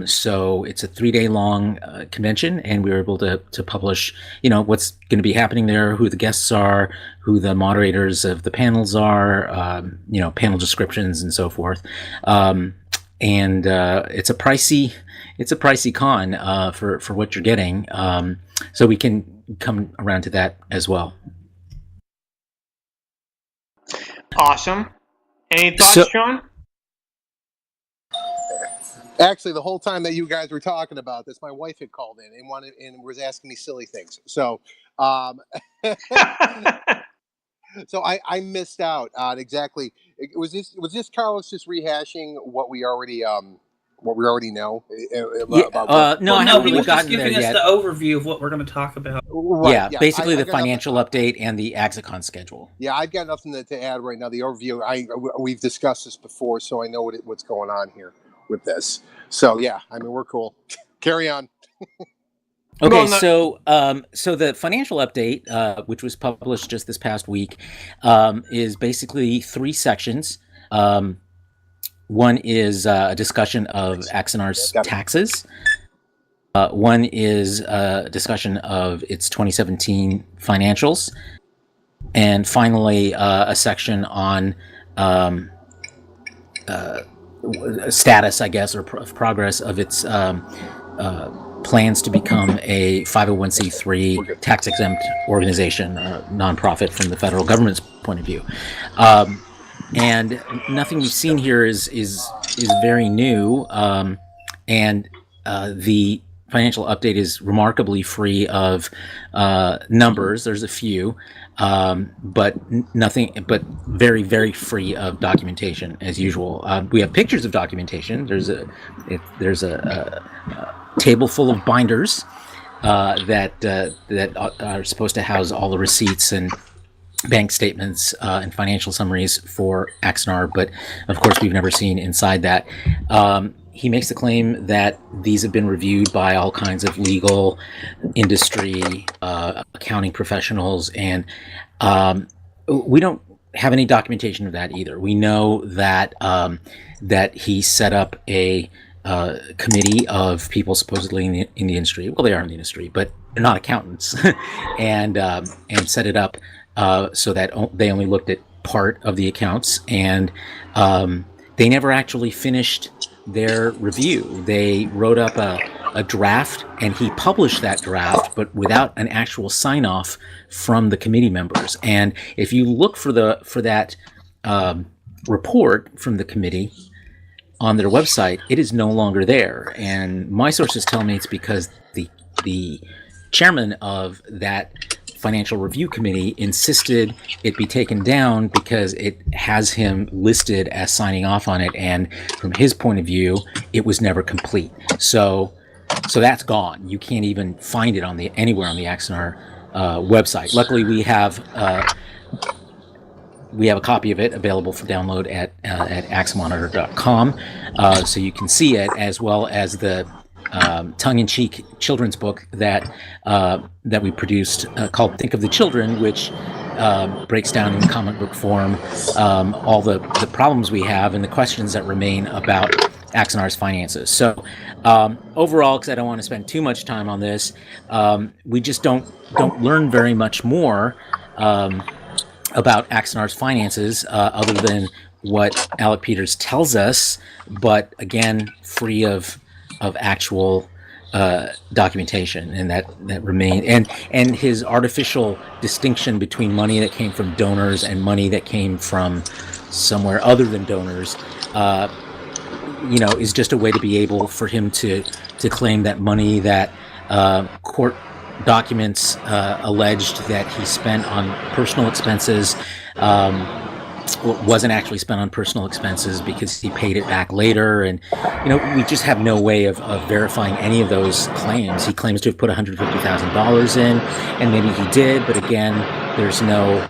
So it's a 3-day long convention, and we were able to publish, what's going to be happening there, who the guests are, who the moderators of the panels are, panel descriptions and so forth. And it's a pricey con for what you're getting. So we can come around to that as well. Awesome. Any thoughts, Shawn? Actually, the whole time that you guys were talking about this, my wife had called in and was asking me silly things. So, so I missed out on exactly. Was this Carlos just rehashing what we already know? No, I haven't really gotten there yet. Giving us the overview of what we're going to talk about. Right, yeah, basically the financial update and the Axicon schedule. Yeah, I've got nothing to add right now. The overview, we've discussed this before, so I know what's going on here with this. So yeah, I mean, we're cool. Carry on. Okay, so the financial update, which was published just this past week, is basically 3 sections. One is a discussion of Axanar's taxes. One is a discussion of its 2017 financials. And finally, a section on status, I guess, or progress of its plans to become a 501c3 tax-exempt organization, nonprofit from the federal government's point of view. And nothing we've seen here is very new, and the financial update is remarkably free of numbers. There's a few, but very, very free of documentation as usual. We have pictures of documentation. There's a table full of binders that are supposed to house all the receipts and bank statements and financial summaries for Axanar, but of course we've never seen inside that. He makes the claim that these have been reviewed by all kinds of legal, industry, accounting professionals, and We don't have any documentation of that either. We know that that he set up a committee of people supposedly in the industry. Well, they are in the industry, but they're not accountants, and set it up so that they only looked at part of the accounts, and they never actually finished their review. They wrote up a draft, and he published that draft, but without an actual sign-off from the committee members. And if you look for that report from the committee on their website, it is no longer there. And my sources tell me it's because the chairman of that financial review committee insisted it be taken down because it has him listed as signing off on it, and from his point of view, it was never complete. So that's gone. You can't even find it anywhere on the Axanar website. Luckily, we have a copy of it available for download at axamonitor.com, so you can see it, as well as the tongue-in-cheek children's book that we produced called "Think of the Children," which breaks down in comic book form all the problems we have and the questions that remain about Axanar's finances. So overall, because I don't want to spend too much time on this, we just don't learn very much more about Axanar's finances other than what Alec Peters tells us, but again, free of actual documentation, and that remain, and his artificial distinction between money that came from donors and money that came from somewhere other than donors, is just a way to be able for him to claim that money that court documents alleged that he spent on personal expenses wasn't actually spent on personal expenses because he paid it back later. And, we just have no way of verifying any of those claims. He claims to have put $150,000 in, and maybe he did, but again, there's no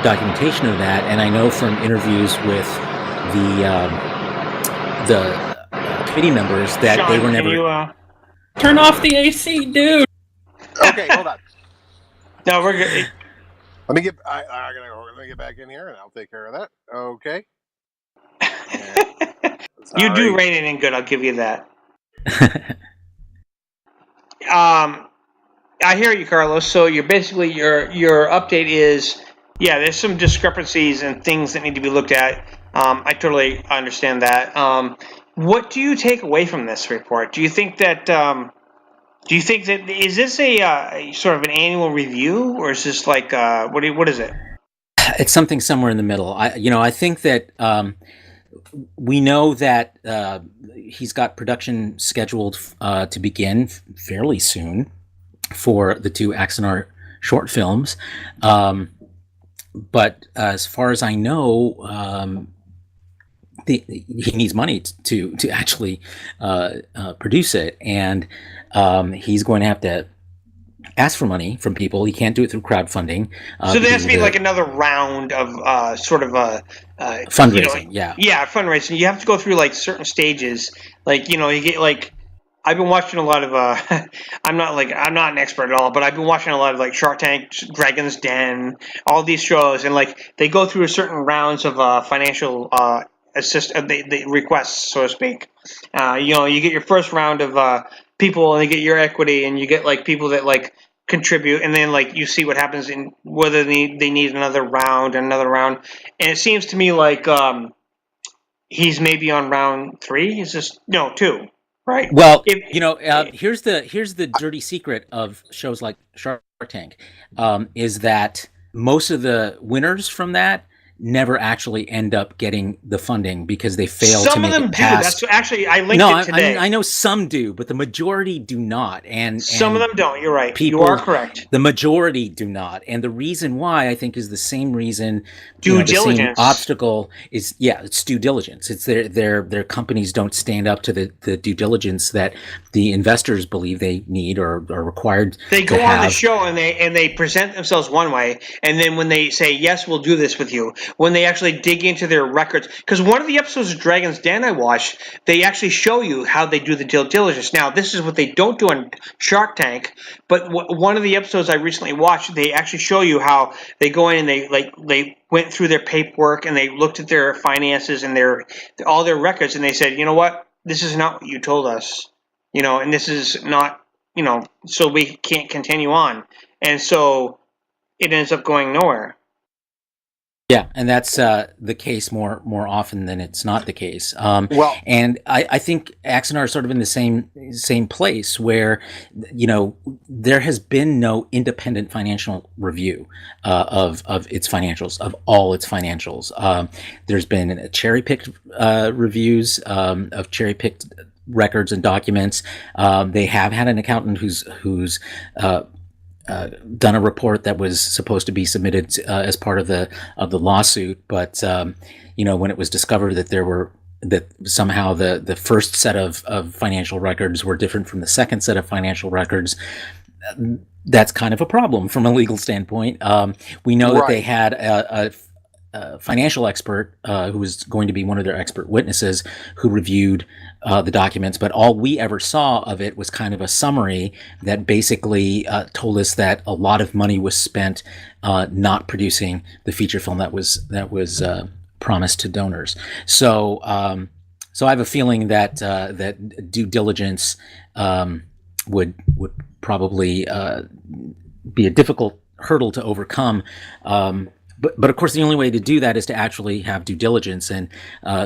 documentation of that. And I know from interviews with the committee members that Shawn, they were never... Turn off the AC, dude! Okay, hold on. No, we're good. Let me get back in here, and I'll take care of that. Okay. You do rein it in good. I'll give you that. I hear you, Carlos. So you're basically your update is, there's some discrepancies and things that need to be looked at. I totally understand that. What do you take away from this report? Do you think that is this a sort of an annual review, or is this like what is it? It's something somewhere in the middle. I think that we know that he's got production scheduled to begin fairly soon for the two Axanar short films, but as far as I know, he needs money to actually produce it, and he's going to have to ask for money from people. He can't do it through crowdfunding. So there has to be like another round of sort of a fundraising. Fundraising. You have to go through like certain stages. Like you get like. I've been watching a lot of. I'm not an expert at all, but I've been watching a lot of like Shark Tank, Dragon's Den, all these shows, and like they go through certain rounds of financial the requests, so to speak. You get your first round of people, and they get your equity, and you get like people that like contribute, and then like you see what happens in whether they need another round, and it seems to me like he's maybe on round 3. Is this 2? Right. Well, here's the dirty secret of shows like Shark Tank, is that most of the winners from that never actually end up getting the funding because they fail to make it past. That's actually I linked it today. I know some do, but the majority do not. And some of them don't. You're right. You are correct. The majority do not, and the reason why I think is the same reason. Due diligence. The same obstacle is it's due diligence. It's their companies don't stand up to the due diligence that the investors believe they need or are required. They go on the show and they present themselves one way, and then when they say yes, we'll do this with you. when they actually dig into their records. Because one of the episodes of Dragon's Den I watched, they actually show you how they do the due diligence. Now, this is what they don't do on Shark Tank, but one of the episodes I recently watched, they actually show you how they go in and they went through their paperwork and they looked at their finances and all their records, and they said, you know what, this is not what you told us, and this is not, so we can't continue on, and so it ends up going nowhere. Yeah, and that's the case more often than it's not the case. And I think Axanar is sort of in the same place where, there has been no independent financial review of its financials, of all its financials. There's been cherry-picked reviews of cherry-picked records and documents. They have had an accountant who's done a report that was supposed to be submitted as part of the lawsuit, but when it was discovered that somehow the first set of financial records were different from the second set of financial records, that's kind of a problem from a legal standpoint. We know that they had a financial expert who was going to be one of their expert witnesses who reviewed the documents, but all we ever saw of it was kind of a summary that basically told us that a lot of money was spent not producing the feature film that was promised to donors. So I have a feeling that that due diligence would probably be a difficult hurdle to overcome. But of course, the only way to do that is to actually have due diligence. And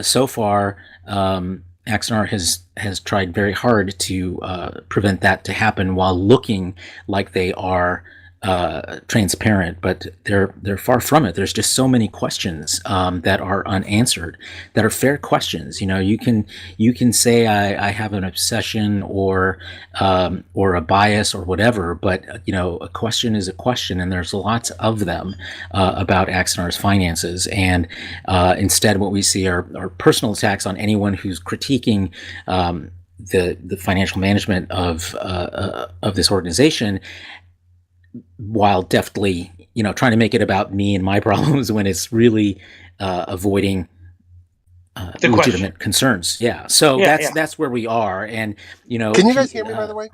so far, Axanar has tried very hard to prevent that to happen while looking like they are transparent, but they're far from it. There's just so many questions that are unanswered, that are fair questions. You can say I have an obsession or a bias or whatever, but a question is a question, and there's lots of them about Axanar's finances. And instead, what we see are personal attacks on anyone who's critiquing the financial management of this organization, while deftly, trying to make it about me and my problems when it's really avoiding legitimate concerns. Yeah. So that's where we are. And, can you guys hear me, by the way?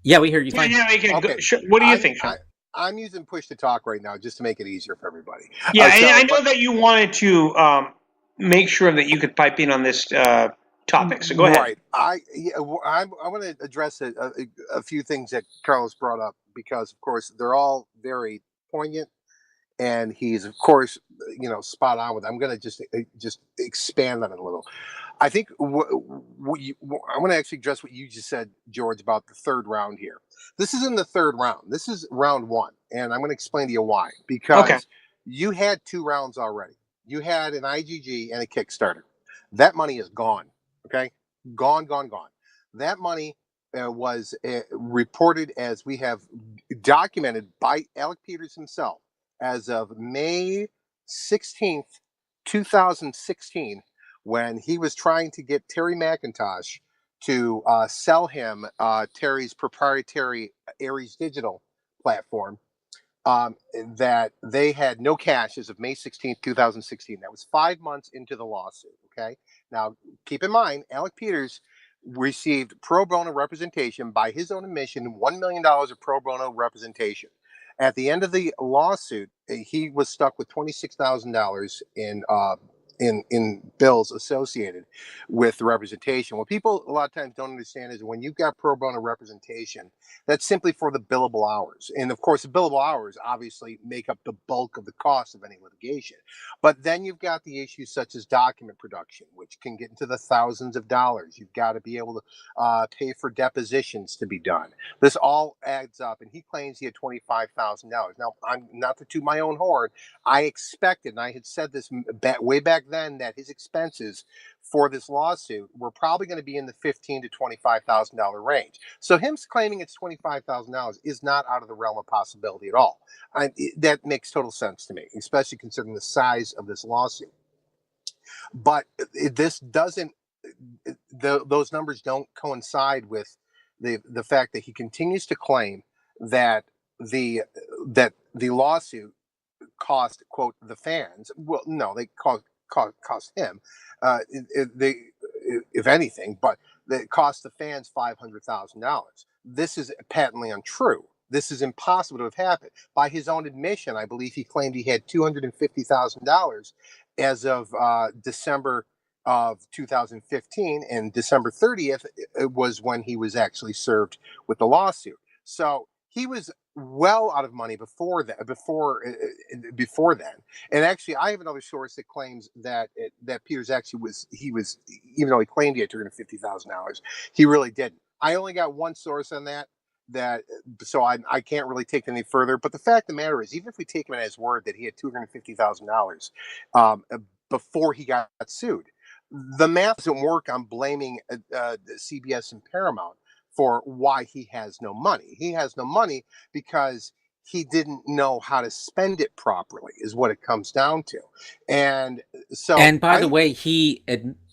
Yeah, we hear you fine. Yeah, okay. What do you think, Shawn? I'm using push to talk right now just to make it easier for everybody. Yeah, and I know that you wanted to make sure that you could pipe in on this topic. So go ahead. Right. I want to address a few things that Carlos brought up, because of course they're all very poignant, and he's of course spot on with it. I'm going to just expand on it a little. I think I want to actually address what you just said, George, about the third round here. This isn't the third round. This is round one, and I'm going to explain to you why. Because you had 2 rounds already. You had an IGG and a Kickstarter. That money is gone. Okay, gone. That money was reported, as we have documented by Alec Peters himself, as of May 16th, 2016, when he was trying to get Terry McIntosh to sell him Terry's proprietary Ares Digital platform, that they had no cash as of May 16th, 2016. That was 5 months into the lawsuit. Okay. Now, keep in mind, Alec Peters received pro bono representation, by his own admission, $1 million of pro bono representation. At the end of the lawsuit, he was stuck with $26,000 in bills associated with the representation. What people a lot of times don't understand is when you've got pro bono representation, that's simply for the billable hours. And of course, the billable hours obviously make up the bulk of the cost of any litigation. But then you've got the issues such as document production, which can get into the thousands of dollars. You've got to be able to pay for depositions to be done. This all adds up, and he claims he had $25,000. Now, I'm not to toot my own horn. I expected, and I had said this way back then, that his expenses for this lawsuit were probably going to be in the $15,000 to $25,000 range. So him claiming it's $25,000 is not out of the realm of possibility at all. That makes total sense to me, especially considering the size of this lawsuit. But this doesn't; those numbers don't coincide with the fact that he continues to claim that the lawsuit cost, quote, the fans. Well, no, they cost him. They, if anything, but it cost the fans $500,000. This is patently untrue. This is impossible to have happened. By his own admission, I believe he claimed he had $250,000 as of December of 2015, and December 30th was when he was actually served with the lawsuit. So he was well out of money before that. Before then, and actually, I have another source that claims that Peters actually was even though he claimed he had $250,000, he really didn't. I only got one source on that. So I can't really take it any further. But the fact of the matter is, even if we take him at his word that he had $250,000 before he got sued, the math doesn't work on blaming CBS and Paramount for why he has no money. He has no money because he didn't know how to spend it properly, is what it comes down to. And so, and by the way, he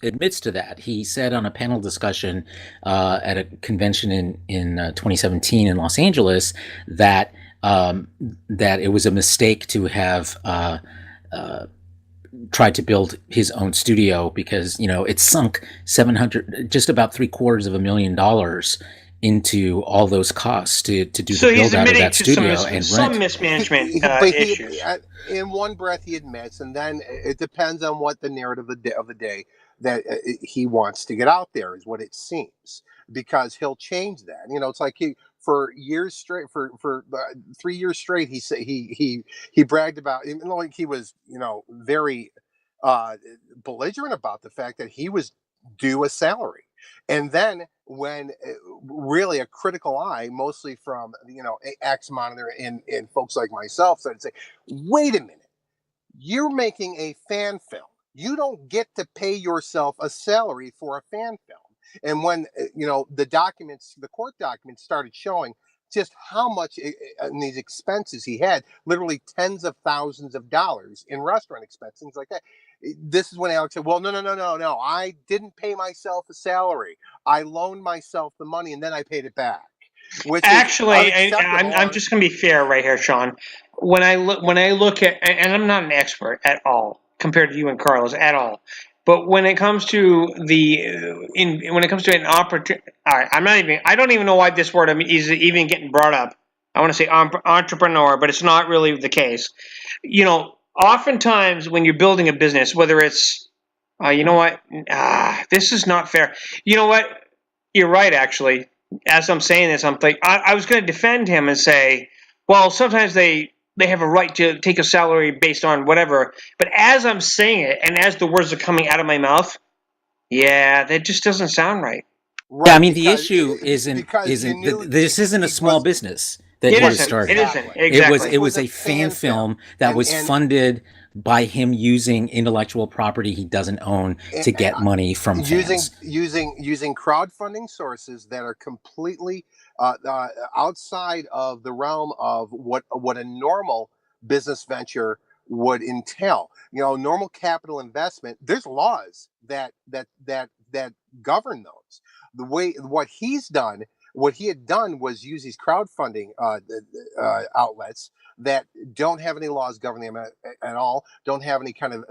admits to that. He said on a panel discussion at a convention in 2017 in Los Angeles that that it was a mistake to have tried to build his own studio, because it sunk just about $750,000 into all those costs to do the build out of that studio and some mismanagement issues. In one breath, he admits, and then it depends on what the narrative of the day that he wants to get out there is, what it seems, because he'll change that. It's like for years straight, for 3 years straight, he said he bragged about, like he was very belligerent about the fact that he was due a salary. And then when really a critical eye, mostly from Axanar and folks like myself, started to say, wait a minute, you're making a fan film. You don't get to pay yourself a salary for a fan film. And when the court documents started showing just how much in these expenses he had, literally tens of thousands of dollars in restaurant expenses, things like that. This is when Alex said, well, no, I didn't pay myself a salary. I loaned myself the money and then I paid it back. Actually, I'm just going to be fair right here, Shawn. When I look at, and I'm not an expert at all compared to you and Carlos at all, but when it comes to an opportunity, all right, I don't even know why this word is even getting brought up. I want to say entrepreneur, but it's not really the case. Oftentimes when you're building a business, whether it's, this is not fair. You know what? You're right, actually. As I'm saying this, I'm like, I was going to defend him and say, well, sometimes they have a right to take a salary based on whatever. But as I'm saying it, and as the words are coming out of my mouth, that just doesn't sound right. Yeah, I mean, the issue isn't this isn't a small business that he started. It isn't. Exactly. It was a fan film that was funded by him using intellectual property he doesn't own to get money from fans. Using crowdfunding sources that are completely outside of the realm of what a normal business venture would entail. Normal capital investment. There's laws that govern those. What he had done was use these crowdfunding outlets that don't have any laws governing them at all, don't have any kind of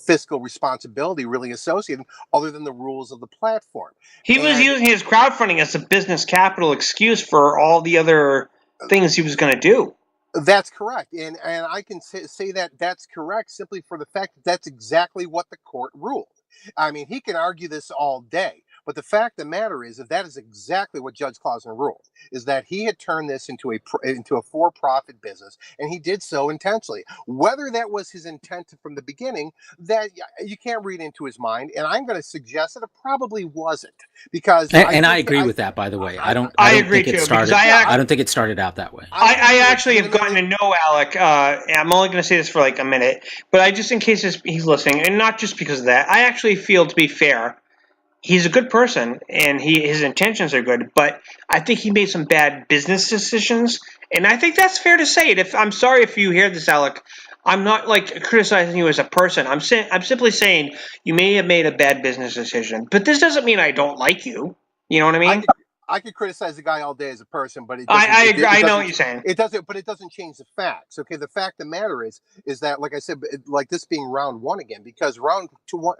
fiscal responsibility really associated, other than the rules of the platform. He was using his crowdfunding as a business capital excuse for all the other things he was going to do. That's correct, and I can say that that's correct simply for the fact that that's exactly what the court ruled. I mean, he can argue this all day, but the fact of the matter is that is exactly what Judge Klausner ruled, is that he had turned this into a for-profit business, and he did so intentionally. Whether that was his intent from the beginning, that you can't read into his mind, and I'm going to suggest that it probably wasn't, because I agree with that. By the way, I don't think it started out that way. I actually have gotten to know Alec. I'm only going to say this for like a minute, but just in case he's listening, and not just because of that, I actually feel, to be fair, he's a good person and his intentions are good, but I think he made some bad business decisions, and I think that's fair to say. I'm sorry if you hear this, Alec. I'm not criticizing you as a person. I'm simply saying you may have made a bad business decision, but this doesn't mean I don't like you. You know what I mean? I could criticize the guy all day as a person, but I agree. I know what you're saying. It doesn't, but it doesn't change the facts. Okay, the fact of the matter is that, like I said, like this being round one again, because round 1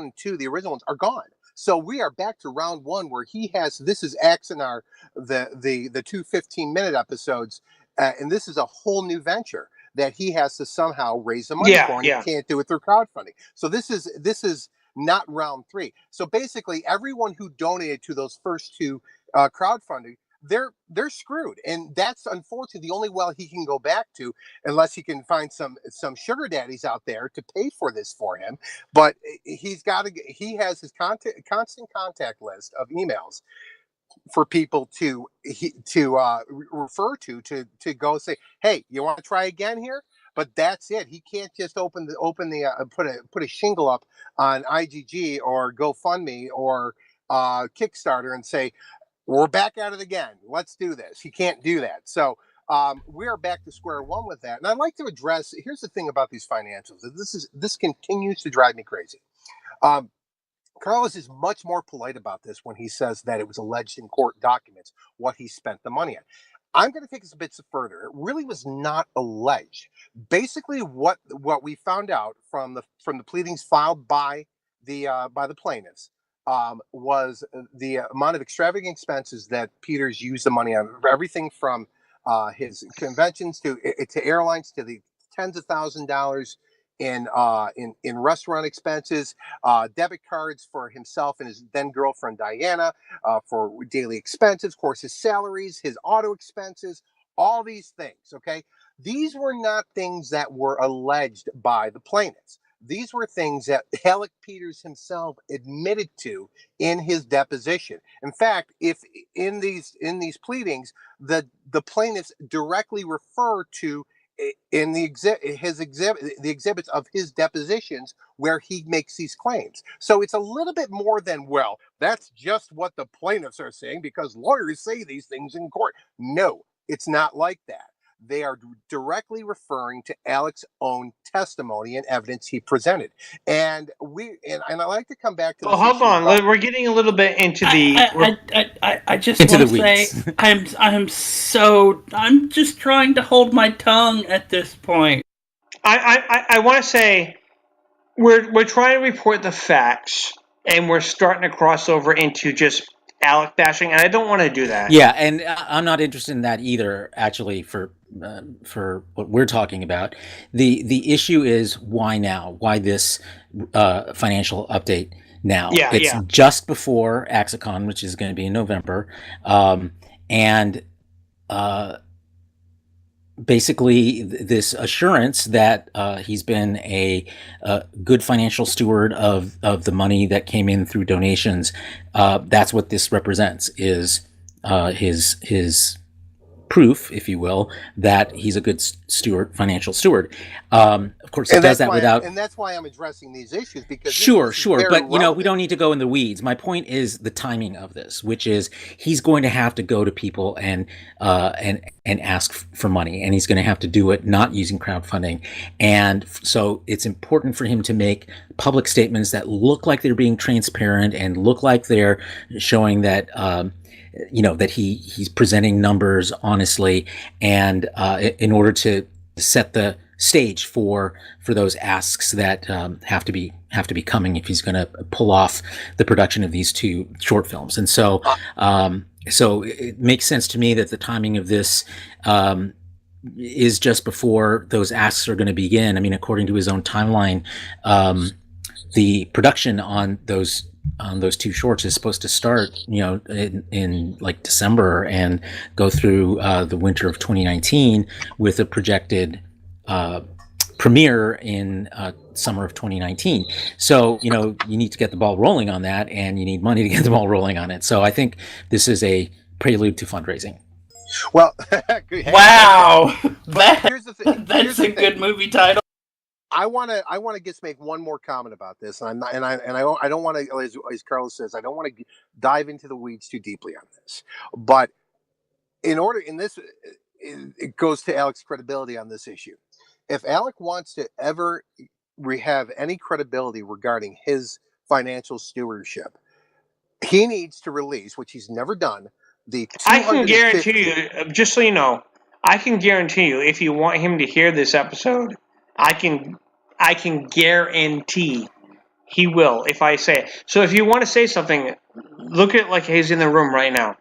and 2, the original ones, are gone. So we are back to round one, where he has, this is Axanar, the 2 15-minute episodes, and this is a whole new venture that he has to somehow raise the money for, and he can't do it through crowdfunding. So this is not round 3. So basically, everyone who donated to those first 2 crowdfunding, they're screwed, and that's unfortunately the only well he can go back to, unless he can find some sugar daddies out there to pay for this for him. But he has his constant contact list of emails for people to refer to go say, hey, you want to try again here? But that's it. He can't just put a shingle up on IGG or GoFundMe or Kickstarter and say, we're back at it again. Let's do this. He can't do that. So we are back to square one with that. And I'd like to address, here's the thing about these financials. This continues to drive me crazy. Carlos is much more polite about this when he says that it was alleged in court documents what he spent the money on. I'm going to take this a bit further. It really was not alleged. Basically, what we found out from the pleadings filed by the plaintiffs was the amount of extravagant expenses that Peters used the money on. Everything from his conventions to airlines, to the tens of $1,000s in restaurant expenses, debit cards for himself and his then girlfriend Diana, for daily expenses, of course, his salaries, his auto expenses, all these things. Okay, these were not things that were alleged by the plaintiffs. These were things that Alec Peters himself admitted to in his deposition. In fact, if in these pleadings, the plaintiffs directly refer to in the exhibits of his depositions where he makes these claims. So it's a little bit more than, well, that's just what the plaintiffs are saying because lawyers say these things in court. No, it's not like that. They are directly referring to Alec's own testimony and evidence he presented. And I like to come back to this. Well, hold on. We're getting a little bit into I just want to say I'm just trying to hold my tongue at this point. I want to say we're trying to report the facts, and we're starting to cross over into just Alec bashing, and I don't want to do that. Yeah, and I'm not interested in that either, actually, for what we're talking about. The issue is, why now? Why this financial update now? Yeah, it's just before Axanar, which is going to be in November, and basically this assurance that he's been a good financial steward of the money that came in through donations. That's what this represents, is his proof, if you will, that he's a good financial steward. Of course, it does that without... And that's why I'm addressing these issues, because... Sure, but, we don't need to go in the weeds. My point is the timing of this, which is he's going to have to go to people and ask for money, and he's going to have to do it not using crowdfunding. And so it's important for him to make public statements that look like they're being transparent and look like they're showing that... that he's presenting numbers honestly, and in order to set the stage for those asks that have to be coming if he's going to pull off the production of these 2 short films. And so so it makes sense to me that the timing of this is just before those asks are going to begin. I mean, according to his own timeline, the production on those 2 shorts is supposed to start, in like December and go through the winter of 2019 with a projected premiere in summer of 2019. So, you need to get the ball rolling on that, and you need money to get the ball rolling on it. So I think this is a prelude to fundraising. Well, wow, that's a good movie title. I want to just make one more comment about this, and I don't want to, as Carlos says, I don't want to dive into the weeds too deeply on this. But it goes to Alec's credibility on this issue. If Alec wants to ever have any credibility regarding his financial stewardship, He needs to release, which he's never done, the I can guarantee you, just so you know, I can guarantee you, if you want him to hear this episode, I can guarantee he will if I say it. So if you want to say something, look at it like he's in the room right now.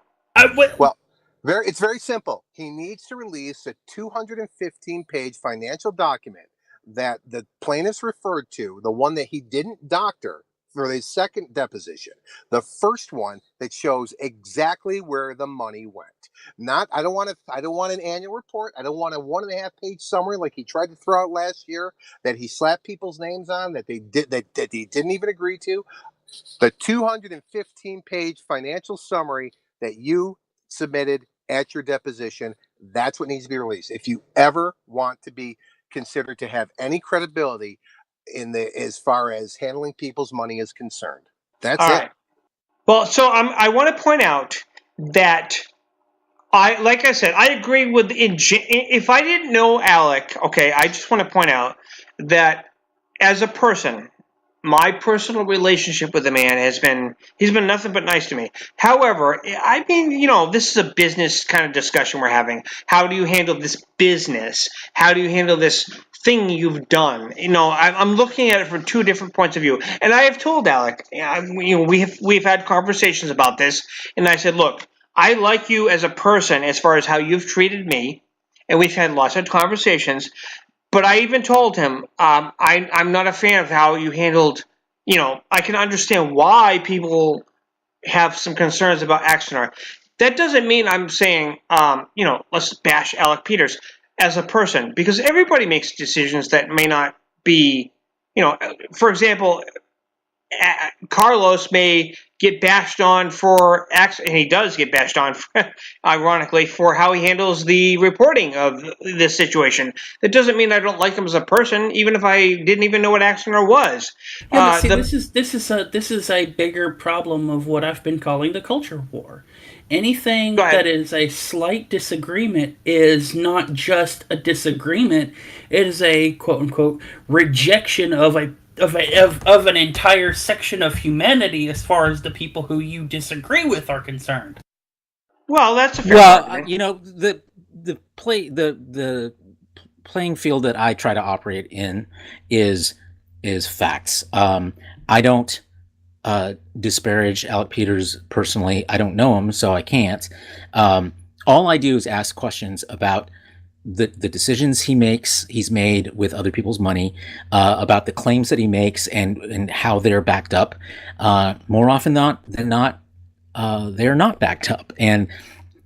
Well, it's very simple. He needs to release a 215-page financial document that the plaintiffs referred to, the one that he didn't doctor for his second deposition. The first one that shows exactly where the money went. I don't want an annual report. I don't want a 1.5-page summary like he tried to throw out last year that he slapped people's names on that he didn't even agree to. The 215-page financial summary that you submitted at your deposition, that's what needs to be released. If you ever want to be considered to have any credibility as far as handling people's money is concerned. That's all it. Right. Well, so I want to point out that like I said, I agree with if I didn't know Alec, okay, I just want to point out that as a person, my personal relationship with the man he's been nothing but nice to me. However, I mean, this is a business kind of discussion we're having. How do you handle this business? How do you handle this thing you've done? I'm looking at it from two different points of view. And I have told Alec, we've had conversations about this, and I said, look, I like you as a person as far as how you've treated me, and we've had lots of conversations. But I even told him, I'm not a fan of how you handled, I can understand why people have some concerns about Axanar. That doesn't mean I'm saying, let's bash Alec Peters as a person, because everybody makes decisions that may not be, for example, Carlos may get bashed on for and he does get bashed on, ironically, for how he handles the reporting of this situation. That doesn't mean I don't like him as a person, even if I didn't even know what Axanar was. Yeah, but see, this is a bigger problem of what I've been calling the culture war. Anything that is a slight disagreement is not just a disagreement; it is a quote unquote rejection of an entire section of humanity as far as the people who you disagree with are concerned. Well, that's a fair argument. The playing field that I try to operate in is facts. I don't disparage Alec Peters personally. I don't know him, so I can't. All I do is ask questions about the decisions he's made with other people's money, about the claims that he makes and how they're backed up. More often than not, they're not backed up, and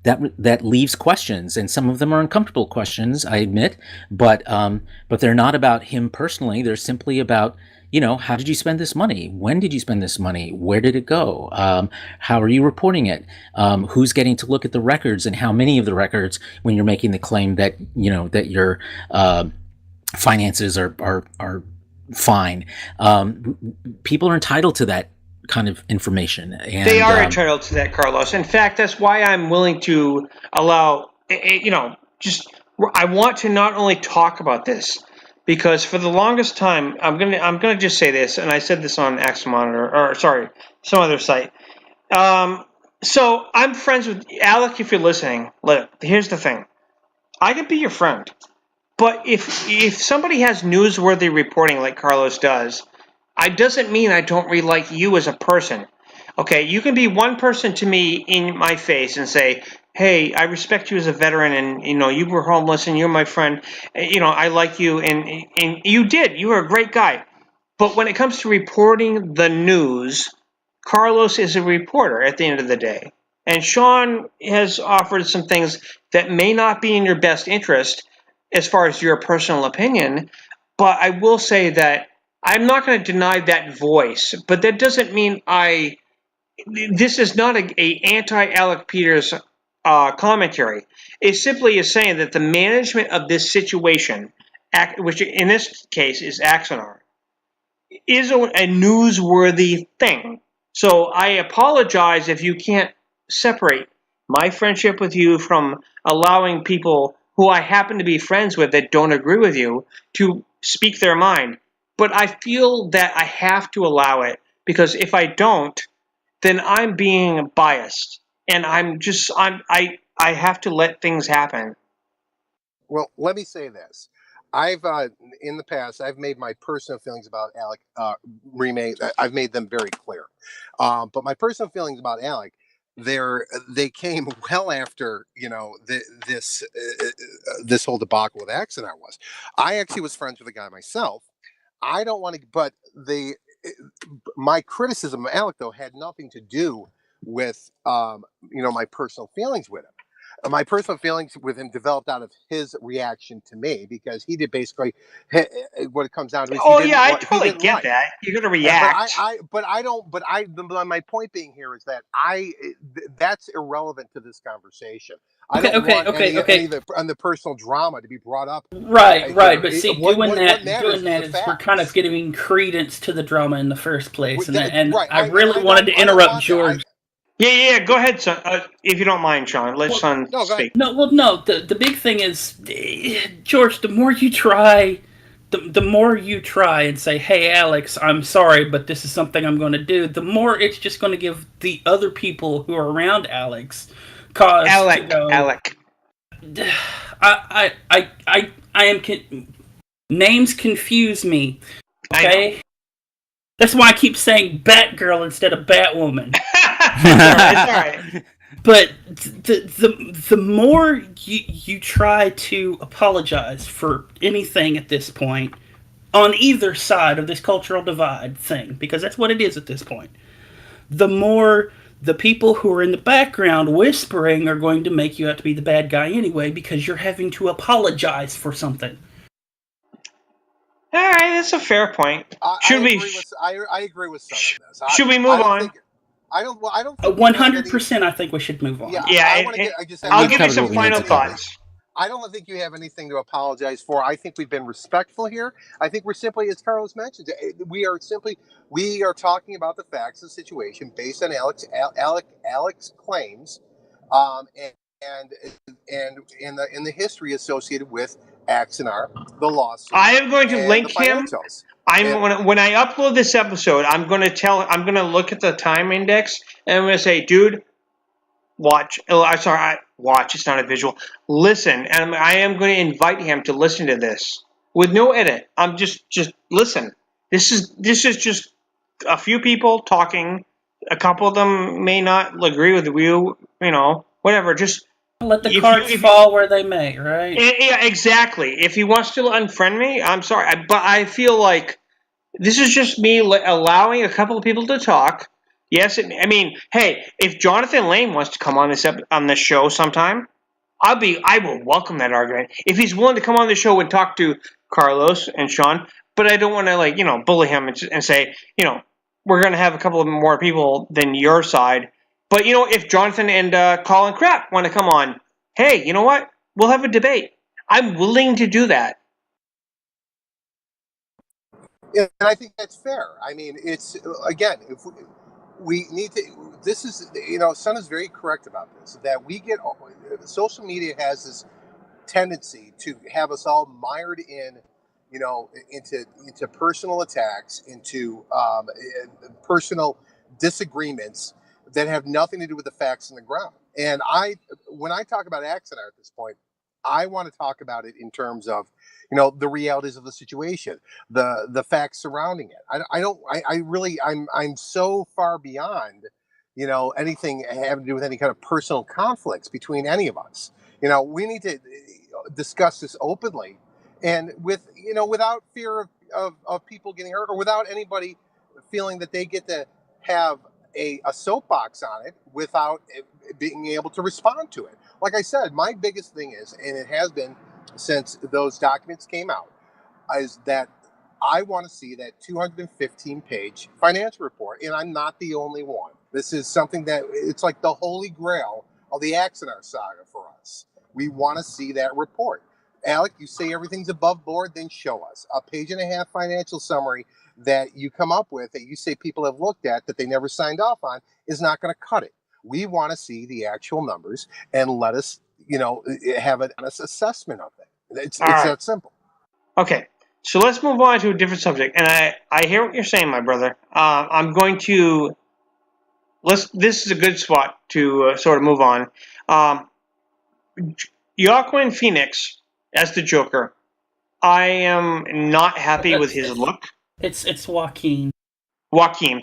that leaves questions, and some of them are uncomfortable questions, I admit, but they're not about him personally. They're simply about, how did you spend this money? When did you spend this money? Where did it go? How are you reporting it? Who's getting to look at the records, and how many of the records when you're making the claim that, that your finances are fine. People are entitled to that kind of information. And they are entitled to that, Carlos. In fact, that's why I'm willing to allow, I want to not only talk about this, because for the longest time, I'm gonna just say this, and I said this on some other site. So I'm friends with Alec. If you're listening, here's the thing: I can be your friend, but if somebody has newsworthy reporting like Carlos does, it doesn't mean I don't really like you as a person. Okay, you can be one person to me in my face and say, hey, I respect you as a veteran, and you were homeless and you're my friend. I like you, and you did. You were a great guy. But when it comes to reporting the news, Carlos is a reporter at the end of the day. And Shawn has offered some things that may not be in your best interest as far as your personal opinion, but I will say that I'm not going to deny that voice, but that doesn't mean this is not a anti-Alec Peters commentary. It simply is saying that the management of this situation, which in this case is Axanar, is a newsworthy thing. So I apologize if you can't separate my friendship with you from allowing people who I happen to be friends with that don't agree with you to speak their mind. But I feel that I have to allow it, because if I don't, then I'm being biased, and I have to let things happen. Well, let me say this. I've in the past I've made my personal feelings about Alec remake. I've made them very clear, but my personal feelings about Alec, they came well after this whole debacle with Axanar was. I actually was friends with the guy myself. I don't want to, but my criticism of Alec though had nothing to do with my personal feelings with him. My personal feelings with him developed out of his reaction to me, because he did basically what it comes down to is I totally get that. You're gonna react, my point being here is that that's irrelevant to this conversation. I don't want any of the personal drama to be brought up. Right. But see, doing that is we're kind of giving credence to the drama in the first place, I really wanted to interrupt George. Yeah. Go ahead, son. If you don't mind, Shawn. Let Son speak. No. The big thing is, George. The more you try, the more you try and say, "Hey, Alex, I'm sorry, but this is something I'm going to do." The more it's just going to give the other people who are around Alex cause to go. Alec. I am. Names confuse me. Okay. That's why I keep saying Batgirl instead of Batwoman. It's all right. But the more you try to apologize for anything at this point, on either side of this cultural divide thing, because that's what it is at this point, the more the people who are in the background whispering are going to make you out to be the bad guy anyway, because you're having to apologize for something. All right, that's a fair point. I agree with some of this. Should we move on? I don't. 100%. I think we should move on. I'll give you some final thoughts. I don't think you have anything to apologize for. I think we've been respectful here. I think we're simply, as Carlos mentioned, we are talking about the facts of the situation based on Alex claims, and in the history associated with Axanar, the lawsuit. I am going to link him. When I upload this episode, I'm going to look at the time index, and I'm going to say, dude, watch. Watch. It's not a visual. Listen, and I am going to invite him to listen to this with no edit. I'm just listen. This is just a few people talking. A couple of them may not agree with you. Whatever. Just let the cards fall where they may, right? Yeah, exactly. If he wants to unfriend me, I'm sorry, but I feel like this is just me allowing a couple of people to talk. Yes, hey, if Jonathan Lane wants to come on this show sometime, I will welcome that argument. If he's willing to come on the show and talk to Carlos and Shawn, but I don't want to bully him and say we're going to have a couple of more people than your side. But if Jonathan and Colin Krapp want to come on, hey, you know what? We'll have a debate. I'm willing to do that. Yeah, and I think that's fair. I mean, it's again, if we need to. This is Son is very correct about this. That we get social media has this tendency to have us all mired in, into personal attacks, into personal disagreements that have nothing to do with the facts on the ground. And when I talk about Axanar at this point, I want to talk about it in terms of, the realities of the situation, the facts surrounding it. I'm so far beyond, anything having to do with any kind of personal conflicts between any of us. We need to discuss this openly and without fear of people getting hurt, or without anybody feeling that they get to have a soapbox on it without being able to respond to it. Like I said, my biggest thing is, and it has been since those documents came out, is that I want to see that 215-page financial report, and I'm not the only one. This is something that it's like the holy grail of the Axanar saga for us. We want to see that report. Alec, you say everything's above board, then show us. A 1.5-page financial summary that you come up with, that you say people have looked at that they never signed off on, is not going to cut it. We want to see the actual numbers and let us, have an honest assessment of it. It's that simple. Okay, so let's move on to a different subject. And I hear what you're saying, my brother. I'm going to This is a good spot to sort of move on. Joaquin Phoenix as the Joker. I am not happy with his look. It's Joaquin. Joaquin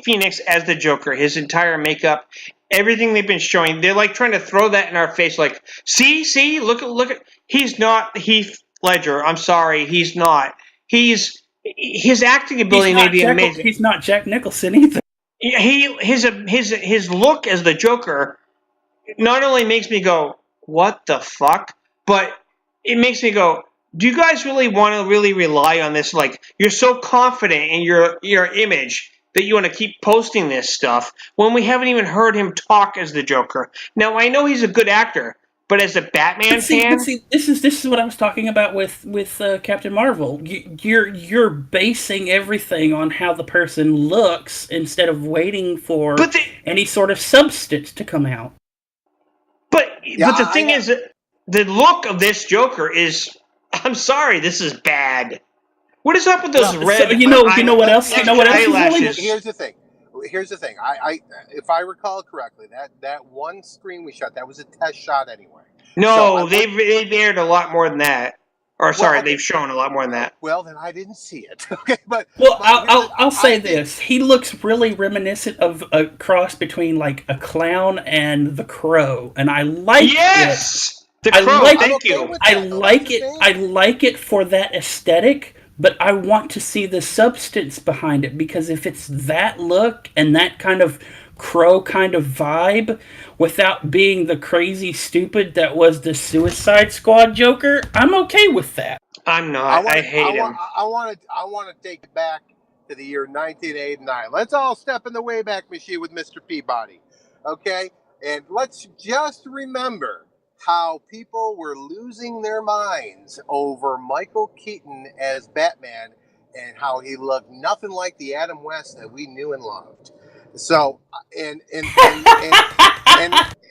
Phoenix as the Joker. His entire makeup, everything they've been showing, they're like trying to throw that in our face. Like, see, look at. He's not Heath Ledger. I'm sorry, he's not. His acting ability may be amazing. He's not Jack Nicholson either. His look as the Joker not only makes me go, what the fuck, but it makes me go, do you guys really want to really rely on this? Like, you're so confident in your image that you want to keep posting this stuff when we haven't even heard him talk as the Joker. Now, I know he's a good actor, but as a Batman fan, this is what I was talking about with Captain Marvel. You're basing everything on how the person looks instead of waiting for any sort of substance to come out. But the thing is, the look of this Joker is, I'm sorry, this is bad. What is up with those red? So, you know what else? You know what else? Here's the thing. I if I recall correctly, that one screen we shot, that was a test shot anyway. No, they've aired a lot more than that. Or they've shown a lot more than that. Well, then I didn't see it. Okay, I'll say this: he looks really reminiscent of a cross between like a clown and the Crow, and I like it. Yes, the Crow. Thank you. I like it. I like it for that aesthetic. But I want to see the substance behind it, because if it's that look and that kind of Crow kind of vibe without being the crazy stupid that was the Suicide Squad Joker, I'm okay with that. I'm not. I hate him. I want to take it back to the year 1989. Let's all step in the Wayback Machine with Mr. Peabody, okay? And let's just remember how people were losing their minds over Michael Keaton as Batman and how he looked nothing like the Adam West that we knew and loved. So, and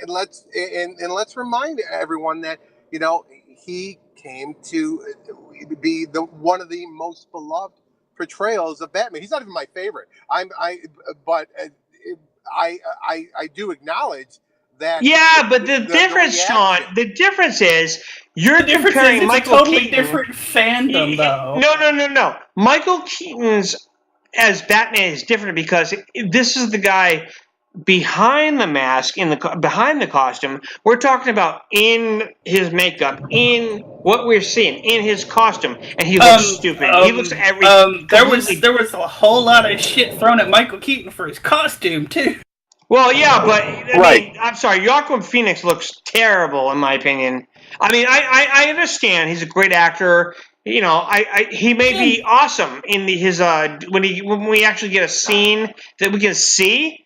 let's remind everyone that, you know, he came to be one of the most beloved portrayals of Batman. He's not even my favorite. But I do acknowledge that. Yeah, but the difference, Shawn, the difference is you're comparing Michael Keaton. It's a totally Keaton. different fandom, though. No. Michael Keaton's as Batman is different because this is the guy behind the mask, behind the costume. We're talking about in his makeup, in what we're seeing, in his costume, and he looks stupid. He looks everything. There was a whole lot of shit thrown at Michael Keaton for his costume too. Well, yeah, but I mean, I'm sorry, Joaquin Phoenix looks terrible in my opinion. I mean, I understand he's a great actor. You know, he may be awesome in his when we actually get a scene that we can see,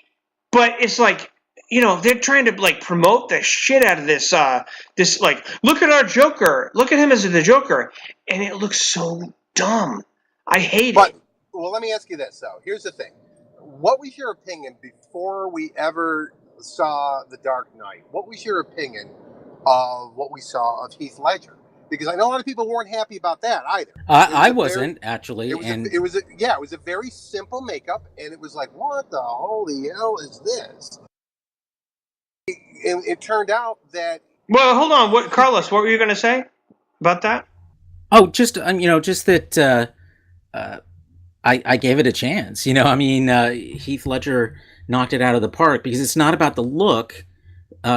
but it's like, you know, they're trying to like promote the shit out of this like, look at our Joker, look at him as the Joker, and it looks so dumb. I hate it. Well, let me ask you this though. Here's the thing. What was your opinion before we ever saw The Dark Knight? What was your opinion of what we saw of Heath Ledger? Because I know a lot of people weren't happy about that either. I wasn't actually. It was a very simple makeup, and it was like, what the holy hell is this? And it turned out that. Well, hold on, Carlos? What were you going to say about that? Oh, just that. I gave it a chance. You know, I mean, Heath Ledger knocked it out of the park because it's not about the look.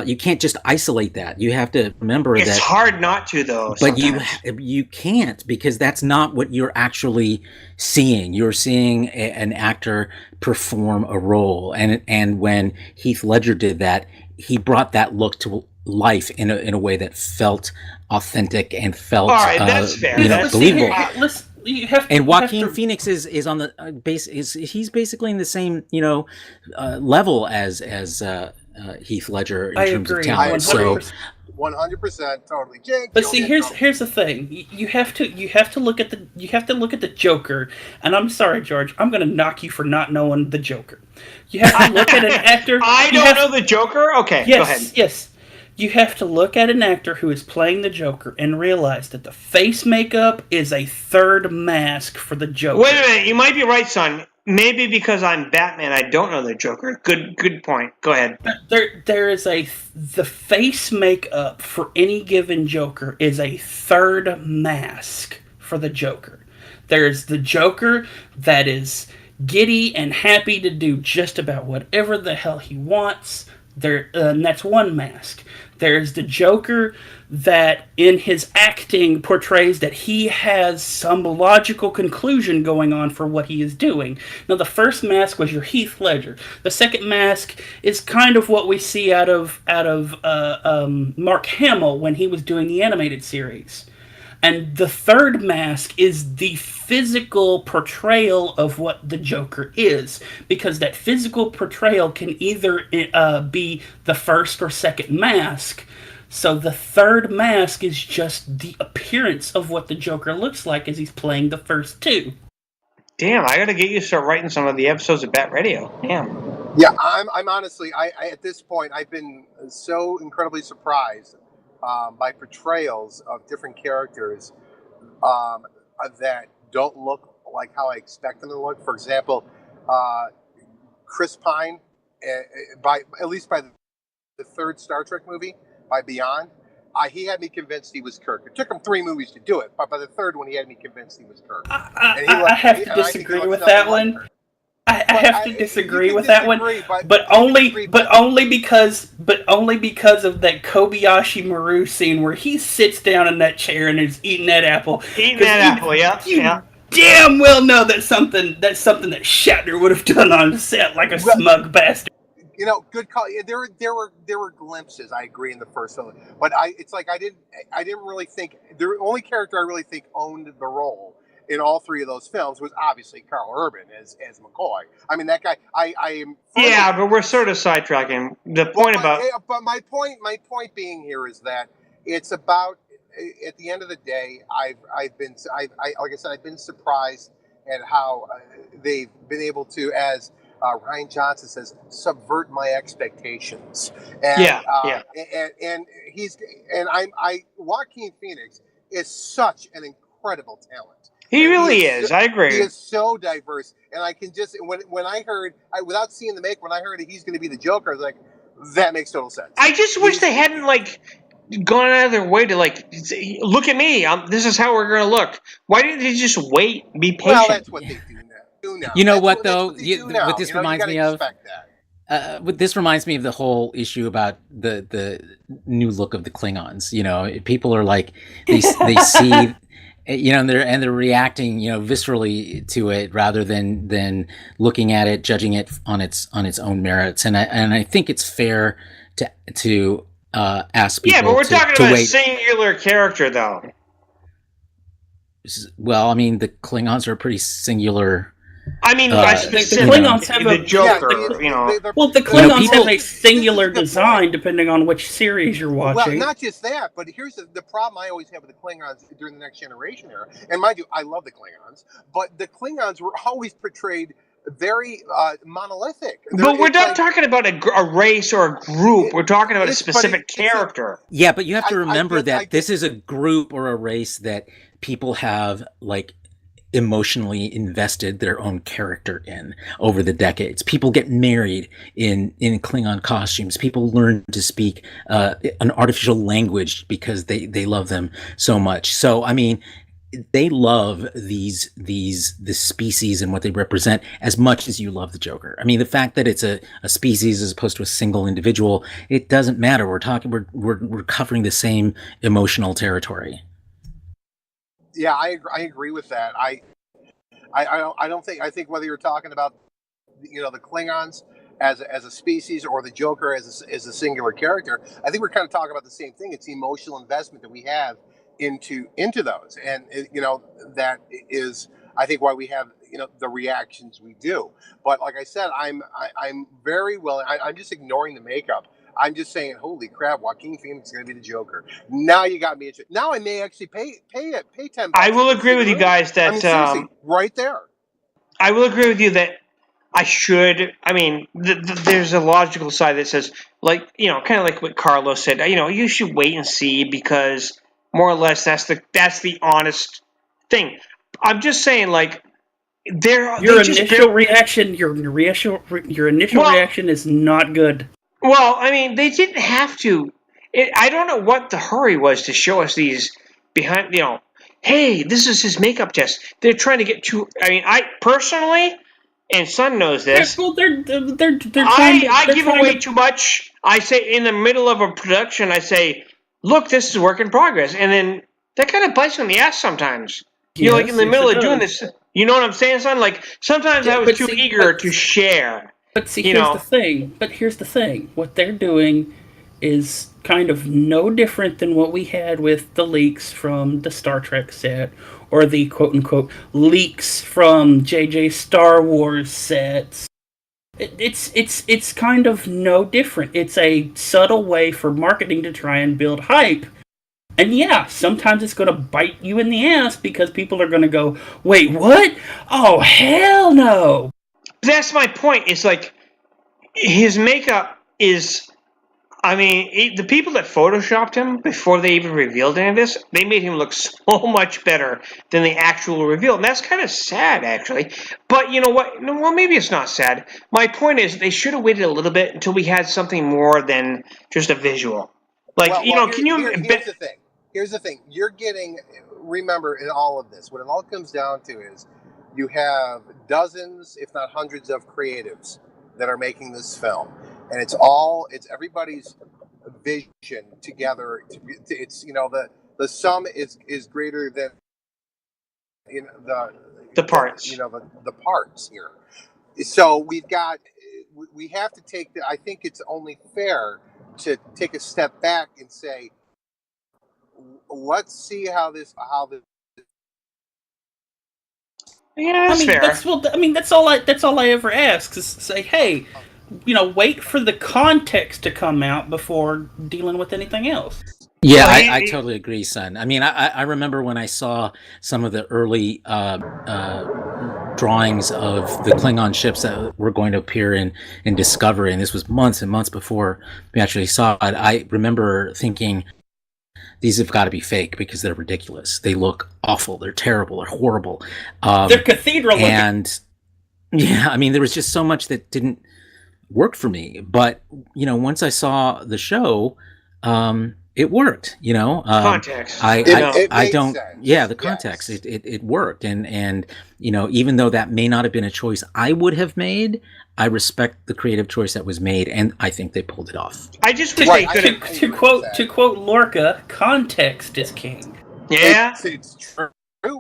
You can't just isolate that. You have to remember that it's hard not to, though. But you can't, because that's not what you're actually seeing. You're seeing an actor perform a role, and when Heath Ledger did that, he brought that look to life in a way that felt authentic and felt that's fair. Believable. And Joaquin Phoenix is on the base. He's basically in the same level as Heath Ledger in terms of talent. 100%, totally. Jake, but see, here's the thing. You have to look at the Joker. And I'm sorry, George, I'm going to knock you for not knowing the Joker. You have to look at an actor. I don't know the Joker. Okay, go ahead. Yes. You have to look at an actor who is playing the Joker and realize that the face makeup is a third mask for the Joker. Wait a minute, you might be right, son. Maybe because I'm Batman, I don't know the Joker. Good point. Go ahead. There is the face makeup for any given Joker is a third mask for the Joker. There's the Joker that is giddy and happy to do just about whatever the hell he wants. And that's one mask. There's the Joker that in his acting portrays that he has some logical conclusion going on for what he is doing. Now, the first mask was your Heath Ledger. The second mask is kind of what we see out of Mark Hamill when he was doing the animated series. And the third mask is the physical portrayal of what the Joker is. Because that physical portrayal can either be the first or second mask. So the third mask is just the appearance of what the Joker looks like as he's playing the first two. Damn, I gotta get you to start writing some of the episodes of Bat Radio. Damn. Yeah, I'm honestly, I at this point, I've been so incredibly surprised by portrayals of different characters that don't look like how I expect them to look. For example, Chris Pine, at least by the third Star Trek movie, by Beyond, he had me convinced he was Kirk. It took him 3 movies to do it, but by the third one, he had me convinced he was Kirk. I have to disagree with that one. I have to disagree with that one, but only because of that Kobayashi Maru scene where he sits down in that chair and is eating that apple. Yeah. Damn well know that's something that Shatner would have done on set, like a smug bastard. You know, good call. There were glimpses. I agree in the first one, but it's like I didn't really think the only character I really think owned the role in all 3 of those films was obviously Carl Urban as McCoy. I mean, that guy. I am. Yeah, but we're sort of sidetracking the point about. But my point being here is that it's about. At the end of the day, I've been surprised at how they've been able to, as Ryan Johnson says, subvert my expectations. And, and Joaquin Phoenix is such an incredible talent. He really is. I agree. He is so diverse, and I can just when I heard, without seeing the make, when I heard that he's going to be the Joker, I was like, that makes total sense. I just wish they hadn't gone out of their way to look at me. This is how we're going to look. Why didn't they just wait, be patient? Well, that's what they do now. You know what though? What this reminds me of. This reminds me of the whole issue about the new look of the Klingons. You know, people are like they see. You know, and they're reacting, viscerally to it rather than looking at it, judging it on its own merits. And I think it's fair to ask people. Yeah, but we're talking about a singular character, though. Well, I mean, the Klingons are pretty singular. I mean, by specific, the Klingons have the Joker, Well, the Klingons have a singular design depending on which series you're watching. Well, not just that, but here's the problem I always have with the Klingons during the Next Generation era. And mind you, I love the Klingons, but the Klingons were always portrayed very monolithic. But we're not talking about a race or a group. We're talking about a specific character. Yeah, but you have to remember that this is a group or a race that people have, emotionally invested their own character in over the decades. People get married in Klingon costumes. People learn to speak an artificial language because they love them so much. So, I mean, they love the species and what they represent as much as you love the Joker. I mean, the fact that it's a species as opposed to a single individual, it doesn't matter. We're covering the same emotional territory. Yeah, I agree with that. I think whether you're talking about the Klingons as a species or the Joker as a singular character, I think we're kind of talking about the same thing. It's the emotional investment that we have into those, and that is, I think, why we have the reactions we do. But like I said, I'm very willing. I'm just ignoring the makeup. I'm just saying, holy crap, Joaquin Phoenix is going to be the Joker. Now you got me interested. Now I may actually pay $10. I will agree with you guys that seriously, right there. I will agree with you that I should. I mean, there's a logical side that says, kind of like what Carlos said. You should wait and see because more or less that's the honest thing. I'm just saying, Your initial reaction is not good. Well, I mean, they didn't have to. I don't know what the hurry was to show us these behind. Hey, this is his makeup test. They're trying to get too. I mean, I personally, and Son knows this. They're I give away too much. I say in the middle of a production, I say, "Look, this is a work in progress," and then that kind of bites me in the ass sometimes. Yes, like in the middle of doing this, you know what I'm saying, Son? Like sometimes I was too eager to share. But see, here's the thing. What they're doing is kind of no different than what we had with the leaks from the Star Trek set, or the quote-unquote leaks from JJ Star Wars sets. It's kind of no different. It's a subtle way for marketing to try and build hype. And yeah, sometimes it's going to bite you in the ass because people are going to go, wait, what? Oh, hell no! That's my point. It's like his makeup is. I mean, the people that photoshopped him before they even revealed any of this, they made him look so much better than the actual reveal. And that's kind of sad, actually. But you know what? Well, maybe it's not sad. My point is they should have waited a little bit until we had something more than just a visual. Like, can you... Here's the thing. You're getting... Remember, in all of this, what it all comes down to is you have dozens, if not hundreds, of creatives that are making this film. And it's everybody's vision together. It's the sum is greater than the parts. The parts here. So we have to take I think it's only fair to take a step back and say, let's see how this. Yeah, that's fair. That's all I ever ask is say, hey. Wait for the context to come out before dealing with anything else. Yeah, I totally agree, Son. I mean, I remember when I saw some of the early drawings of the Klingon ships that were going to appear in Discovery, and this was months and months before we actually saw it. I remember thinking, these have got to be fake because they're ridiculous. They look awful. They're terrible. They're horrible. They're cathedral looking. And yeah, I mean, there was just so much that didn't work for me, but once I saw the show, it worked. Context. I don't. Sense. Yeah, the context. Yes. It worked, and even though that may not have been a choice I would have made, I respect the creative choice that was made, and I think they pulled it off. I just wish they could. To quote Lorca, context is king. Yeah, it's true.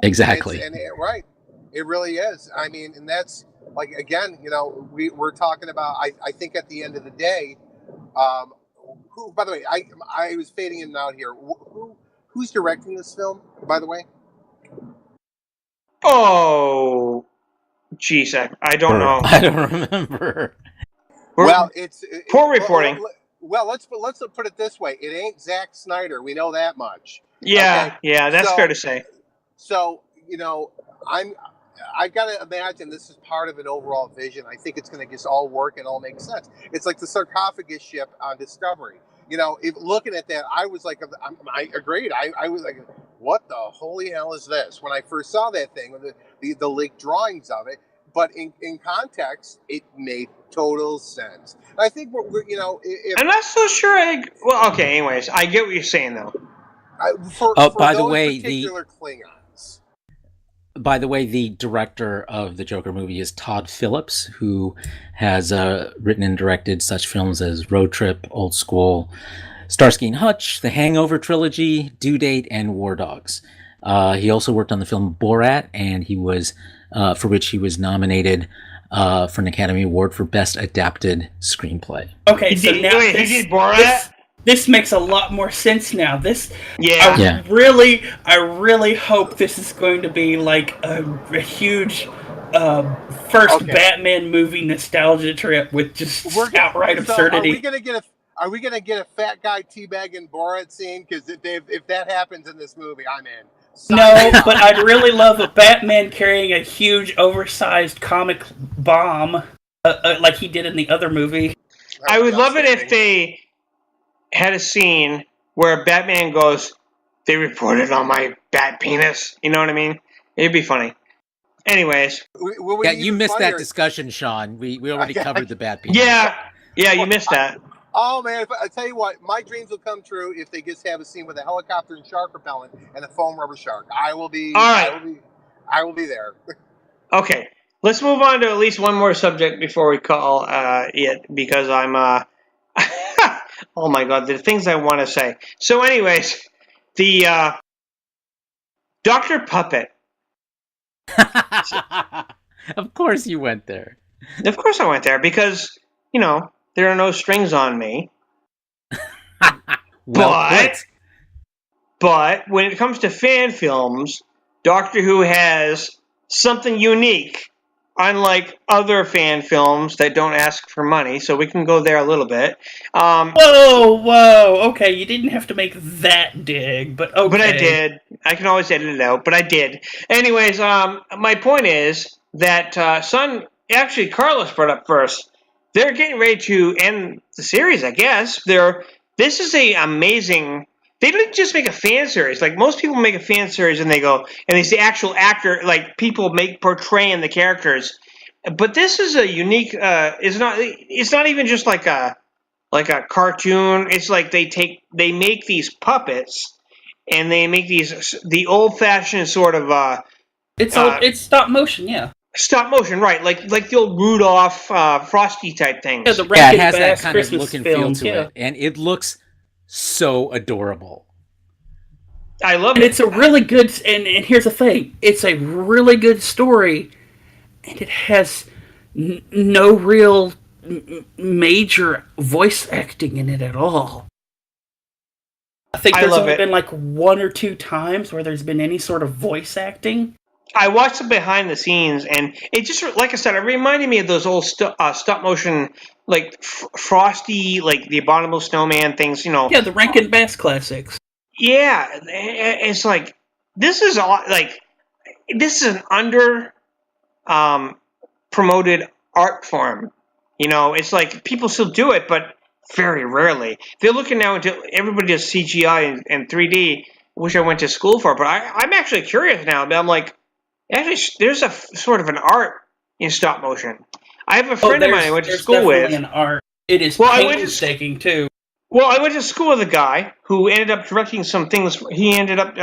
Exactly. Right. It really is. I mean, and that's. Like, again, we're talking about, I think at the end of the day, who, by the way, I was fading in and out here. Who's directing this film, by the way? Oh, geez, I don't know. I don't remember. Well, poor reporting. Well, let's put it this way. It ain't Zack Snyder. We know that much. Yeah, okay? Yeah, that's fair to say. So, I gotta imagine this is part of an overall vision. I think it's going to just all work and all make sense. It's like the sarcophagus ship on Discovery. Looking at that, I was like, I agreed. I was like, what the holy hell is this? When I first saw that thing, the leaked drawings of it, but in context, it made total sense. I think I'm not so sure. Well, okay. Anyways, I get what you're saying though. By the way, Klingons. By the way, the director of the Joker movie is Todd Phillips, who has written and directed such films as Road Trip, Old School, Starsky and Hutch, The Hangover trilogy, Due Date, and War Dogs. He also worked on the film Borat, and he was for which he was nominated for an Academy Award for Best Adapted Screenplay. Okay, so now he did Borat. This makes a lot more sense now. I really hope this is going to be like a huge first Batman movie nostalgia trip with just outright absurdity. Are we gonna get a fat guy teabagging Borat scene? Because if that happens in this movie, I'm in. No, but I'd really love a Batman carrying a huge, oversized comic bomb, like he did in the other movie. I would love it if they had a scene where Batman goes, "They reported on my bat penis." You know what I mean? It'd be funny. Anyways. Yeah, you missed that discussion, Shawn. We already covered the bad people. Yeah, you missed that. Oh man, I tell you what, my dreams will come true if they just have a scene with a helicopter and shark repellent and a foam rubber shark. I will be. All right. I will be there. Okay, let's move on to at least one more subject before we call it, because I'm oh my god, the things I want to say. So, anyways, the Dr. Puppet. Of course you went there. Of course I went there because, there are no strings on me. But when it comes to fan films, Doctor Who has something unique, unlike other fan films that don't ask for money, so we can go there a little bit. Whoa, okay, you didn't have to make that dig, but okay. But I did. I can always edit it out, but I did. Anyways, my point is that actually Carlos brought up first, they're getting ready to end the series, I guess. This is a amazing... They don't just make a fan series. Like, most people make a fan series and they go, and it's the actual actor, like, people portraying the characters. But this is a unique, it's not even just like a cartoon. It's like they make these puppets, and they make the old-fashioned sort of, it's stop motion, yeah. Stop motion, right? Like the old Rudolph, Frosty type things. Yeah, it has that kind of look and feel to it, and it looks so adorable. I love it. And it's a really good, and here's the thing, it's a really good story, and it has no real major voice acting in it at all. I think there's only been like one or two times where there's been any sort of voice acting. I watched the behind the scenes, and it just, like I said, it reminded me of those old stop motion, like Frosty, like the Abominable Snowman things, Yeah, the Rankin Bass classics. Yeah, it's like this is an under promoted art form. It's like people still do it, but very rarely. They're looking now into everybody does CGI and 3D, which I went to school for. But I'm actually curious now. I'm like, actually, there's a sort of an art in stop motion. I have a friend of mine I went to school with. An art. It is painstaking too. Well, I went to school with a guy who ended up directing some things. He ended up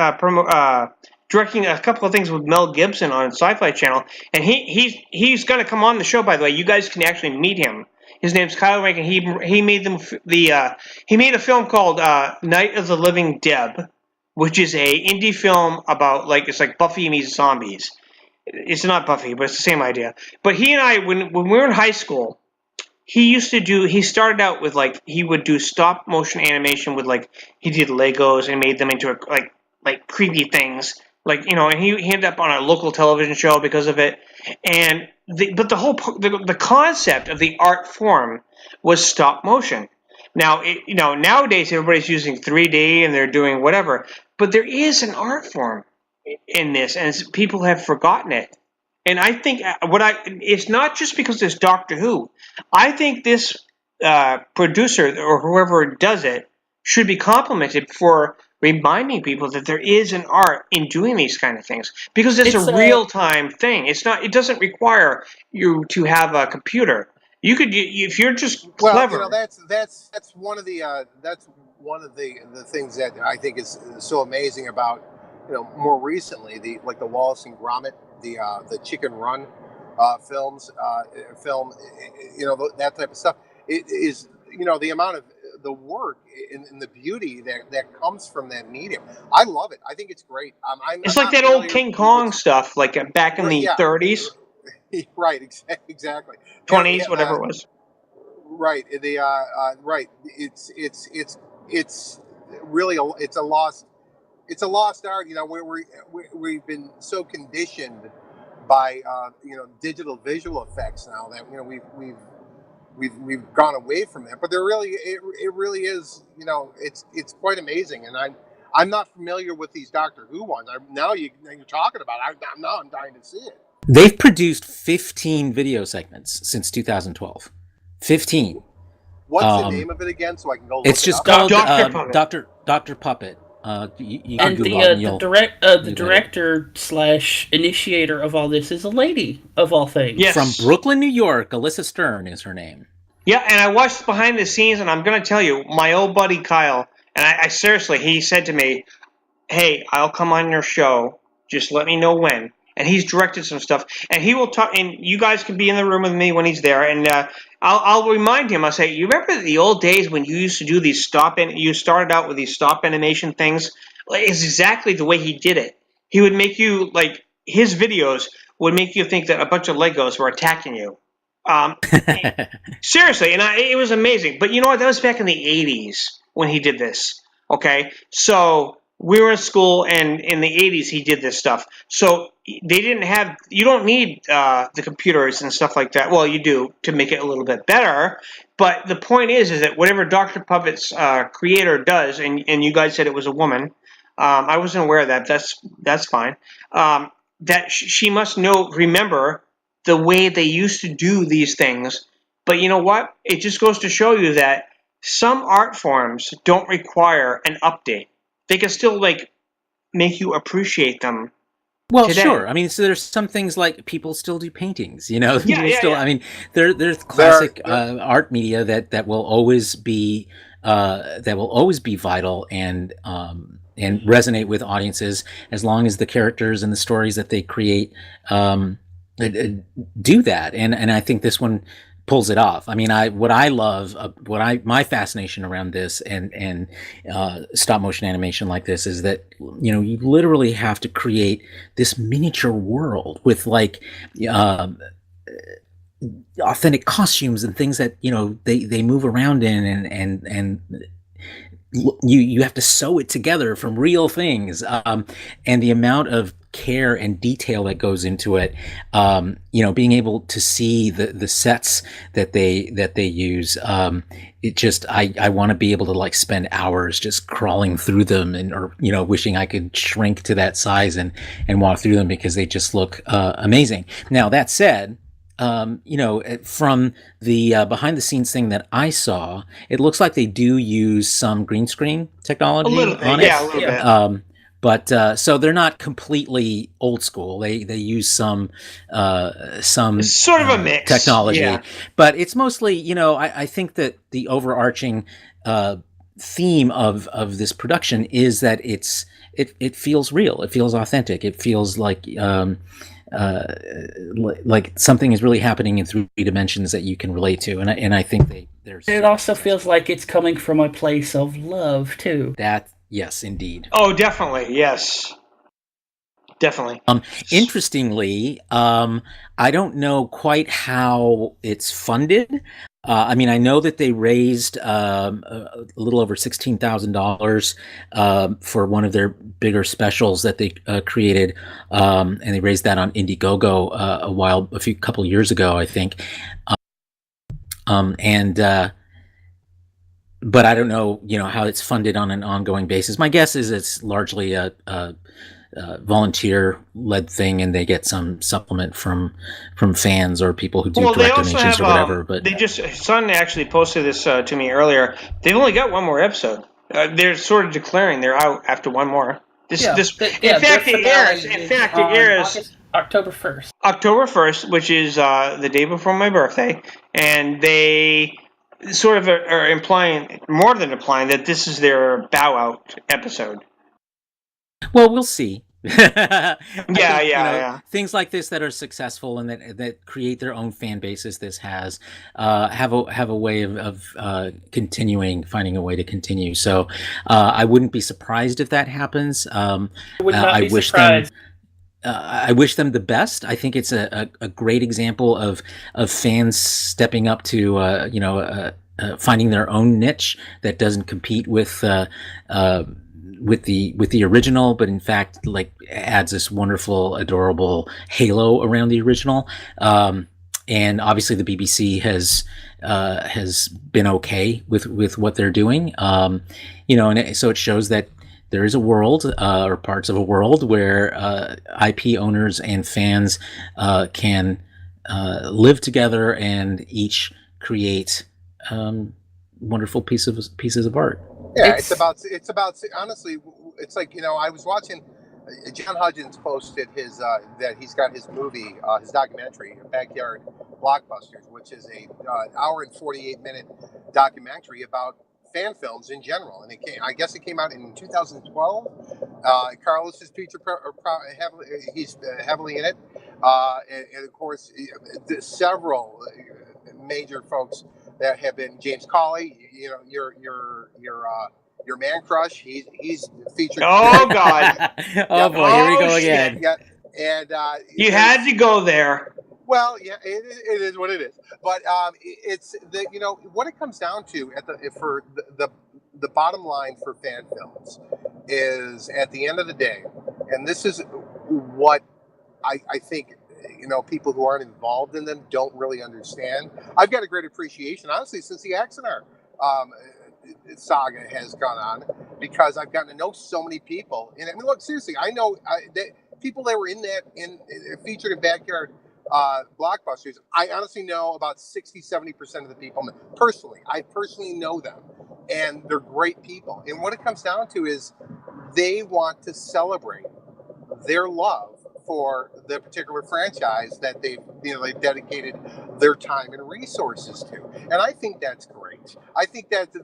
directing a couple of things with Mel Gibson on Sci-Fi Channel, and he's going to come on the show. By the way, you guys can actually meet him. His name's Kyle Rankin. He made he made a film called Night of the Living Deb, which is a indie film about it's like Buffy meets zombies. It's not Buffy, but it's the same idea. But he and I, when we were in high school, he started out with he would do stop motion animation with he did Legos and made them into like creepy things. And he ended up on a local television show because of it. And the concept of the art form was stop motion. Now, nowadays everybody's using 3D and they're doing whatever, but there is an art form in this, and people have forgotten it. And I think it's not just because there's Doctor Who. I think this producer or whoever does it should be complimented for reminding people that there is an art in doing these kind of things, because it's a real-time thing. It doesn't require you to have a computer. You could, if you're just clever. Well, that's one of the things that I think is so amazing about more recently the Wallace and Gromit, the Chicken Run film, that type of stuff. It is the amount of the work and the beauty that comes from that medium. I love it. I think it's great. It's like that old King Kong stuff, back in the 30s. Right, exactly. 20s, whatever it was. Right. Right. It's really it's a lost art. We've been so conditioned by digital visual effects now that we've gone away from that. But it really is it's quite amazing. And I'm not familiar with these Doctor Who ones. Now you're talking about it. I'm dying to see it. They've produced 15 video segments since 2012. 15. What's the name of it again, so I can go look it's just it up? called Dr. Puppet You can and Google it and the director / initiator of all this is a lady of all things. Yes. From Brooklyn, New York. Alyssa Stern is her name. Yeah, and I watched behind the scenes, and I'm going to tell you, my old buddy Kyle, and I seriously, he said to me, "Hey, I'll come on your show. Just let me know when." And he's directed some stuff, and he will talk. And you guys can be in the room with me when he's there, and I'll remind him. I'll say, "You remember the old days when you used to do these you started out with these stop animation things? It's exactly the way he did it. He would make you his videos would make you think that a bunch of Legos were attacking you." Seriously, and it was amazing. But you know what? That was back in the 80s when he did this. Okay, so we were in school, and in the 80s he did this stuff. So they didn't have. You don't need the computers and stuff like that. Well, you do to make it a little bit better. But the point is that whatever Dr. Puppet's creator does, and you guys said it was a woman. I wasn't aware of that. That's fine. That she must remember the way they used to do these things. But you know what? It just goes to show you that some art forms don't require an update. They can still make you appreciate them. Well, today. Sure. I mean, so there's some things like people still do paintings, you know. Yeah. I mean, there's classic art media that will always be vital and resonate with audiences as long as the characters and the stories that they create do that. And I think this one pulls it off. I mean, my fascination around this and stop motion animation like this is that, you know, you literally have to create this miniature world with authentic costumes and things that, you know, they move around in and you have to sew it together from real things, and the amount of care and detail that goes into it, you know, being able to see the sets that they use, it just I want to be able to spend hours just crawling through them or you know, wishing I could shrink to that size and walk through them because they just look amazing. Now that said, you know, from the behind the scenes thing that I saw, it looks like they do use some green screen technology on it. Yeah, a little bit. But so they're not completely old school. They use some it's sort of a mix technology, yeah. But it's mostly, you know, I think that the overarching theme of this production is that it feels real. It feels authentic. It feels like something is really happening in 3 dimensions that you can relate to, and I think there's. It also feels like it's coming from a place of love too. Yes, indeed. Oh, definitely, yes, definitely. Interestingly, I don't know quite how it's funded. I mean, I know that they raised a little over $16,000 for one of their bigger specials that they created, and they raised that on Indiegogo a couple years ago, I think. But I don't know, you know, how it's funded on an ongoing basis. My guess is it's largely a volunteer-led thing, and they get some supplement from fans or people who do direct donations or whatever. But Son actually posted this to me earlier. They've only got one more episode. They're sort of declaring they're out after one more. In fact, it airs October 1st. October 1st, which is the day before my birthday, and they sort of are implying, more than implying, that this is their bow out episode. Well, we'll see. Yeah. Things like this that are successful and that create their own fan bases. This has have a way of finding a way to continue. So I wouldn't be surprised if that happens. I wish them the best. I think it's a great example of fans stepping up to finding their own niche that doesn't compete with the original, but in fact adds this wonderful, adorable halo around the original. And obviously the BBC has been okay with what they're doing. And so it shows that there is a world or parts of a world where IP owners and fans can live together and each create wonderful pieces of art. Yeah, it's about honestly, it's like, I was watching John Hudgens posted his that he's got his movie, his documentary, Backyard Blockbusters, which is a hour and 48-minute documentary about fan films in general, and I guess it came out in 2012. Carlos is featured heavily. He's heavily in it, and of course, several major folks that have been. James Cawley, your man crush. He's featured. Oh God! Oh boy, here we go again. Yeah, and you had to go there. Well, yeah, it is what it is. But it's what it comes down to for the bottom line for fan films is, at the end of the day, and this is what I think people who aren't involved in them don't really understand. I've got a great appreciation, honestly, since the Axanar saga has gone on, because I've gotten to know so many people. And I mean, look, seriously, I know people that were featured in Backyard Blockbusters. I honestly know about 60-70% of the people personally. I personally know them, and they're great people. And what it comes down to is they want to celebrate their love for the particular franchise that they've dedicated their time and resources to, and I think that's great. I think that's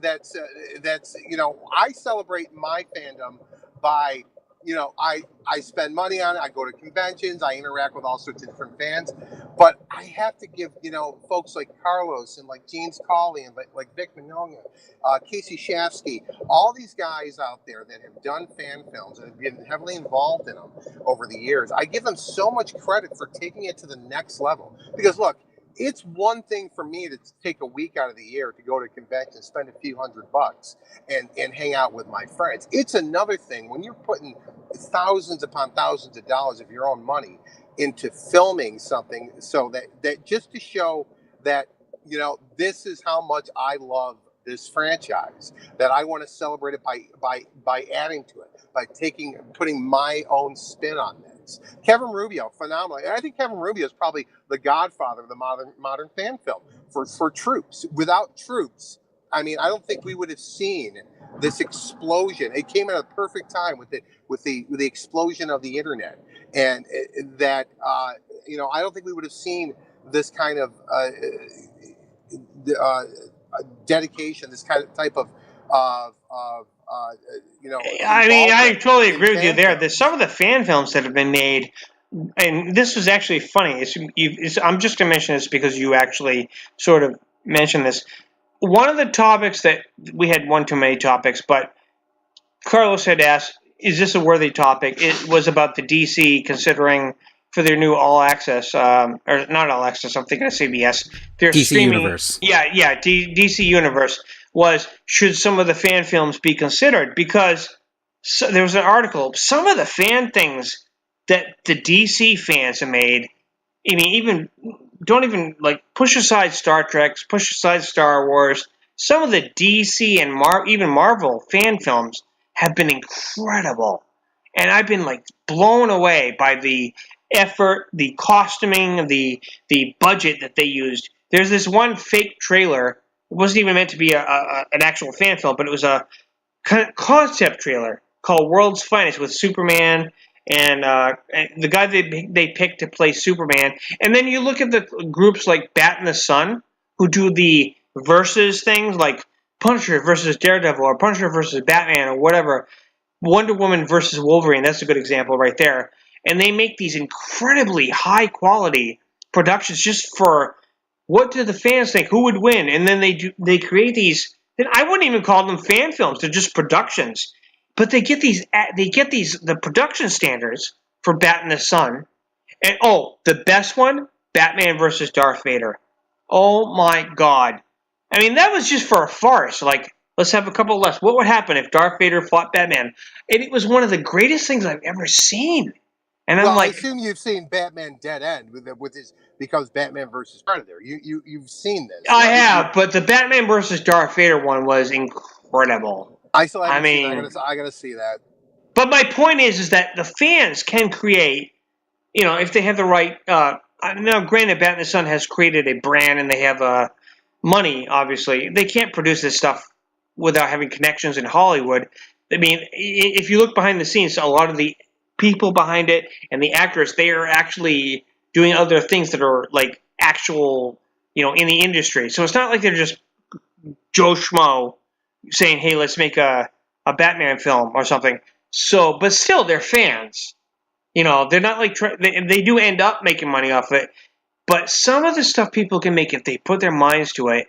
I celebrate my fandom by I spend money on it. I go to conventions. I interact with all sorts of different fans. But I have to give, folks like Carlos and like James Cawley and like Vic Mignogna, Casey Shafsky, all these guys out there that have done fan films and have been heavily involved in them over the years. I give them so much credit for taking it to the next level. Because look, it's one thing for me to take a week out of the year to go to a convention and spend a few $100 and hang out with my friends. It's another thing when you're putting thousands upon thousands of dollars of your own money into filming something, so that just to show that this is how much I love this franchise, that I want to celebrate it by adding to it, by putting my own spin on this. Kevin Rubio, phenomenal. And I think Kevin Rubio is probably the godfather of the modern fan film for Troops. Without Troops, I mean, I don't think we would have seen this explosion. It came at a perfect time with the explosion of the internet, and I don't think we would have seen this kind of dedication, this kind of type of I mean, I totally agree with you there. There's some of the fan films that have been made, and this was actually funny. I'm just going to mention this because you actually sort of mentioned this. One of the topics that we had one too many topics, but Carlos had asked, is this a worthy topic? It was about the DC considering for their new All Access, or not All Access, I'm thinking of CBS. Their DC streaming, Universe. Yeah, DC Universe was, should some of the fan films be considered? Because there was an article, some of the fan things that the DC fans have made, I mean, don't even push aside Star Trek, push aside Star Wars. Some of the DC and even Marvel fan films have been incredible, and I've been blown away by the effort, the costuming, the budget that they used. There's this one fake trailer. It wasn't even meant to be an actual fan film, but it was a concept trailer called World's Finest with Superman and the guy they picked to play Superman. And then you look at the groups like Bat and the Sun, who do the versus things like Punisher versus Daredevil or Punisher versus Batman or whatever. Wonder Woman versus Wolverine, that's a good example right there. And they make these incredibly high quality productions just for what do the fans think, who would win? And then they create these, and I wouldn't even call them fan films, they're just productions. But they get the production standards for Bat and the Sun. And the best one, Batman versus Darth Vader. Oh my God. I mean, that was just for a farce. Let's have a couple less. What would happen if Darth Vader fought Batman? And it was one of the greatest things I've ever seen. And I'm I assume you've seen Batman Dead End with his becomes Batman versus Predator. You've seen this. I have, but the Batman versus Darth Vader one was incredible. I still haven't seen that. I gotta see that. But my point is that the fans can create, if they have the right. Now, granted, Bat and the Sun has created a brand and they have money. Obviously, they can't produce this stuff without having connections in Hollywood. I mean, if you look behind the scenes, a lot of the people behind it and the actors, they are actually doing other things that are like actual, in the industry. So it's not like they're just Joe Schmo saying, "Hey, let's make a Batman film or something." So, but still, they're fans. They're not like they do end up making money off of it. But some of the stuff people can make if they put their minds to it,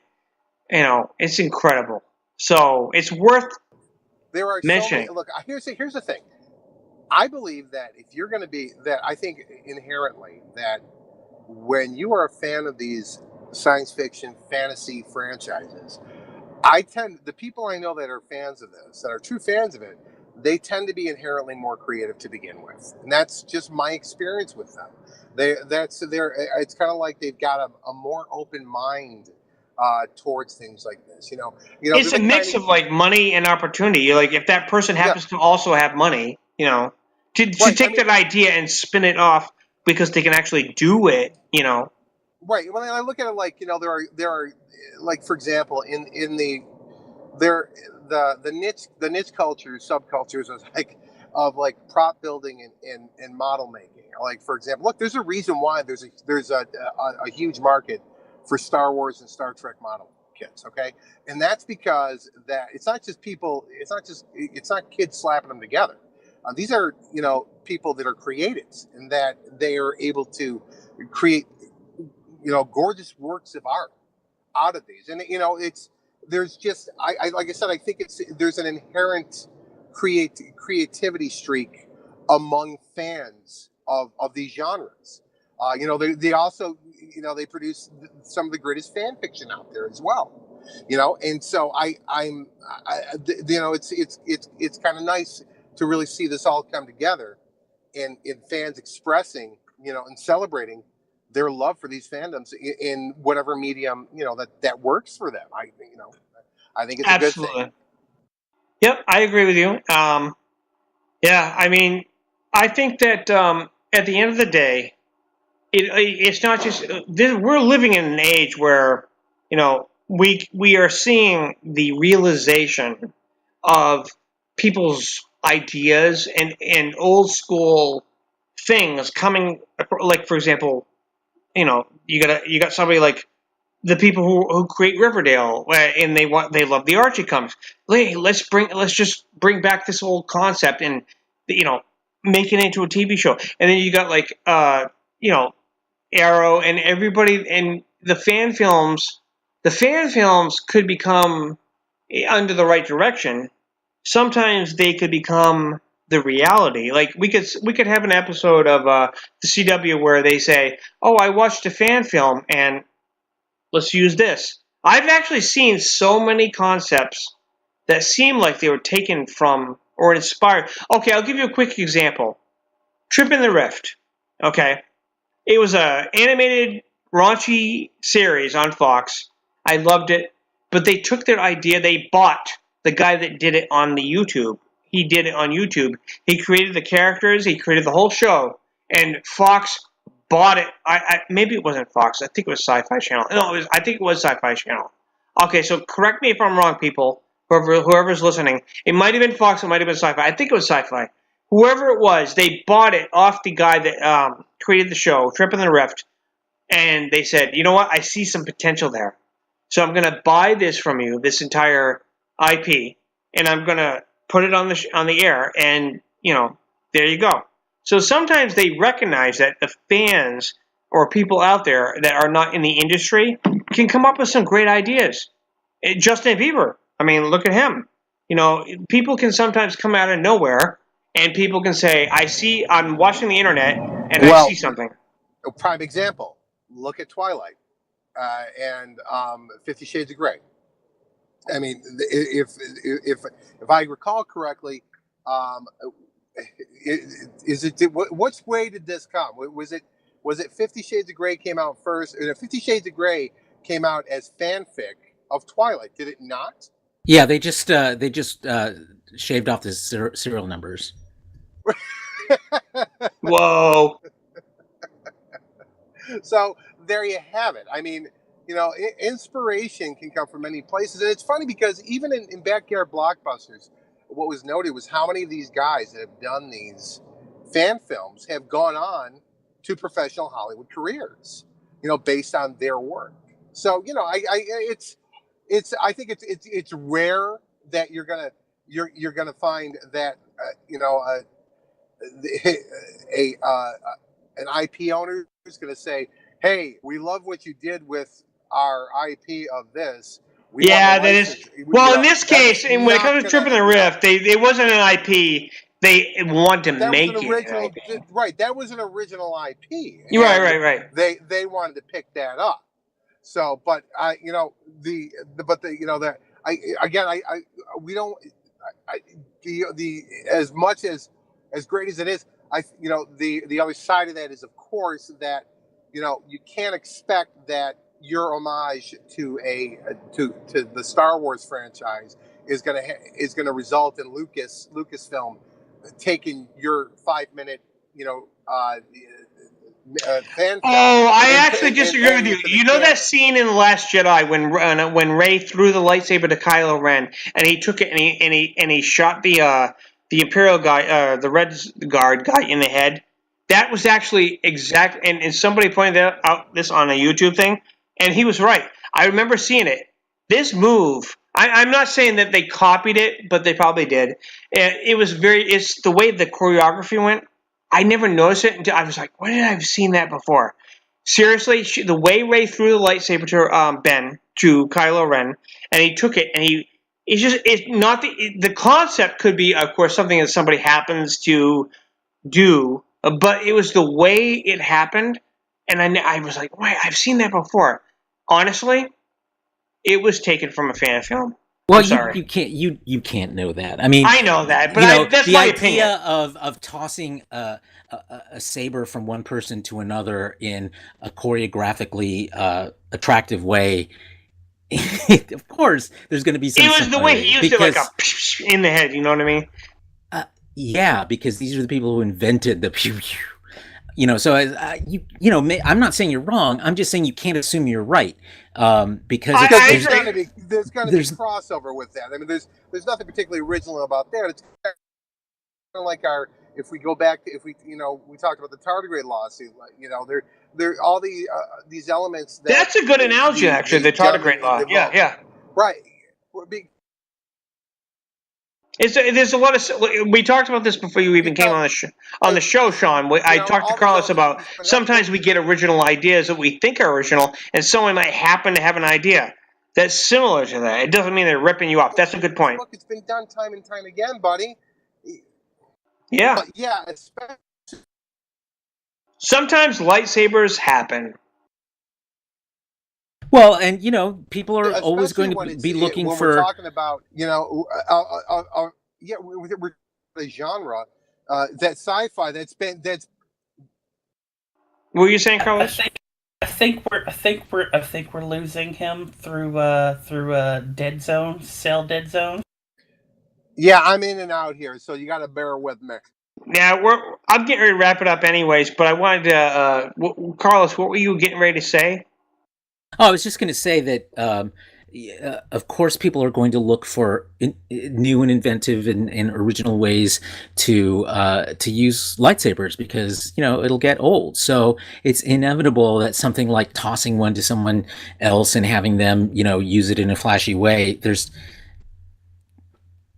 it's incredible. So it's worth mentioning. Look, here's the thing. I believe that if you're going to be that, I think inherently that when you are a fan of these science fiction fantasy franchises, the people I know that are fans of this, that are true fans of it, they tend to be inherently more creative to begin with, and that's just my experience with them. It's kind of like they've got a more open mind towards things like this. It's a mix of like money and opportunity. Like if that person happens to also have money, to take that idea and spin it off because they can actually do it. Right. When I look at it, like there are like, for example, in the niche cultures, subcultures of prop building and model making. Like, for example, look, there's a reason why there's a huge market for Star Wars and Star Trek model kits. Okay, and that's because that it's not just people. It's not kids slapping them together. These are people that are creatives and that they are able to create gorgeous works of art out of these. And there's just like I said, I think there's an inherent creativity streak among fans of these genres. They also they produce some of the greatest fan fiction out there as well. And so it's kind of nice to really see this all come together, and fans expressing and celebrating their love for these fandoms in whatever medium that works for them. I think it's Absolutely. a good thing. Yep, I agree with you. Yeah, I mean, I think that at the end of the day, it's not just we're living in an age where we are seeing the realization of people's ideas and old school things coming. Like, for example, you got somebody like the people who create Riverdale, and they love the Archie comics. Hey, let's just bring back this old concept and make it into a TV show. And then you got like Arrow and everybody, and the fan films. The fan films could become, under the right direction, sometimes they could become the reality. Like we could have an episode of the CW where they say, "Oh, I watched a fan film and let's use this." I've actually seen so many concepts that seem like they were taken from or inspired. Okay, I'll give you a quick example. Trip in the Rift. Okay. It was a animated raunchy series on Fox. I loved it, but they took their idea. They bought the guy that did it on the YouTube. He did it on YouTube. He created the characters. He created the whole show, and Fox bought it. Maybe it wasn't Fox. I think it was Sci-Fi Channel. No, I think it was Sci-Fi Channel. Okay, so correct me if I'm wrong, people. Whoever's listening, it might have been Fox. It might have been Sci-Fi. I think it was Sci-Fi. Whoever it was, they bought it off the guy that created the show, Trip in the Rift, and they said, "You know what? I see some potential there. So I'm going to buy this from you, this entire IP, and I'm going to put it on the air, and there you go." So sometimes they recognize that the fans or people out there that are not in the industry can come up with some great ideas. Justin Bieber, I mean, look at him. People can sometimes come out of nowhere, and people can say, I'm watching the internet, and I see something. A prime example, look at Twilight and 50 Shades of Grey. I mean, if I recall correctly, which way did this come? Was it 50 Shades of Grey came out first? 50 Shades of Grey came out as fanfic of Twilight, did it not? Yeah, they just shaved off the serial numbers. Whoa. So there you have it. I mean, inspiration can come from many places. And it's funny because even in backyard blockbusters, what was noted was how many of these guys that have done these fan films have gone on to professional Hollywood careers, based on their work. So, I think it's rare that you're gonna find that, an IP owner is going to say, "Hey, we love what you did with our IP of this." That is. Well, in this case, and when it comes to Trip and the Rift, it wasn't an IP. They wanted to make it. Right, that was an original IP. Right. They wanted to pick that up. So, but as much as great as it is, the other side of that is, of course, that you can't expect that your homage to the Star Wars franchise is gonna result in Lucasfilm taking your 5-minute fan. I actually disagree with you. You know that scene in The Last Jedi when Rey threw the lightsaber to Kylo Ren and he took it and he shot the Imperial guy, the Red Guard guy in the head. That was actually exact, and somebody pointed out this on a YouTube thing, and he was right. I remember seeing it. This move, I'm not saying that they copied it, but they probably did. It's the way the choreography went. I never noticed it until I was like, where did I have seen that before? Seriously, the way Rey threw the lightsaber to Kylo Ren, and he took it, and the concept could be, of course, something that somebody happens to do, but it was the way it happened, and I was like, wait, I've seen that before. Honestly, it was taken from a fan film. Well, you can't know that. I mean, I know that, but that's my opinion. The idea of tossing a saber from one person to another in a choreographically attractive way. Of course, there's going to be some. It was the way he used it, like in the head. You know what I mean? Yeah, because these are the people who invented the pew pew. So I'm not saying you're wrong. I'm just saying you can't assume you're right, because there's going to be crossover with that. I mean, there's nothing particularly original about that. It's kind of like if we go back to we talked about the tardigrade lawsuit. There all these elements. That's a good analogy, actually. The tardigrade law. Yeah. Right. There's a lot of. We talked about this before you even came on the show, Shawn. I talked to Carlos about sometimes we get original ideas that we think are original, and someone might happen to have an idea that's similar to that. It doesn't mean they're ripping you off. That's a good point. Look, it's been done time and time again, buddy. Yeah. Yeah. Especially. Sometimes lightsabers happen. Well, and people are always going to be looking for. We're talking about we're the genre that sci-fi that's. What were you saying, Carlos? I think we're losing him through dead zone, cell dead zone. Yeah, I'm in and out here, so you got to bear with me. Yeah, I'm getting ready to wrap it up, anyways. But I wanted to, Carlos, what were you getting ready to say? Oh, I was just going to say that, of course, people are going to look for new and inventive and original ways to use lightsabers because it'll get old. So it's inevitable that something like tossing one to someone else and having them use it in a flashy way.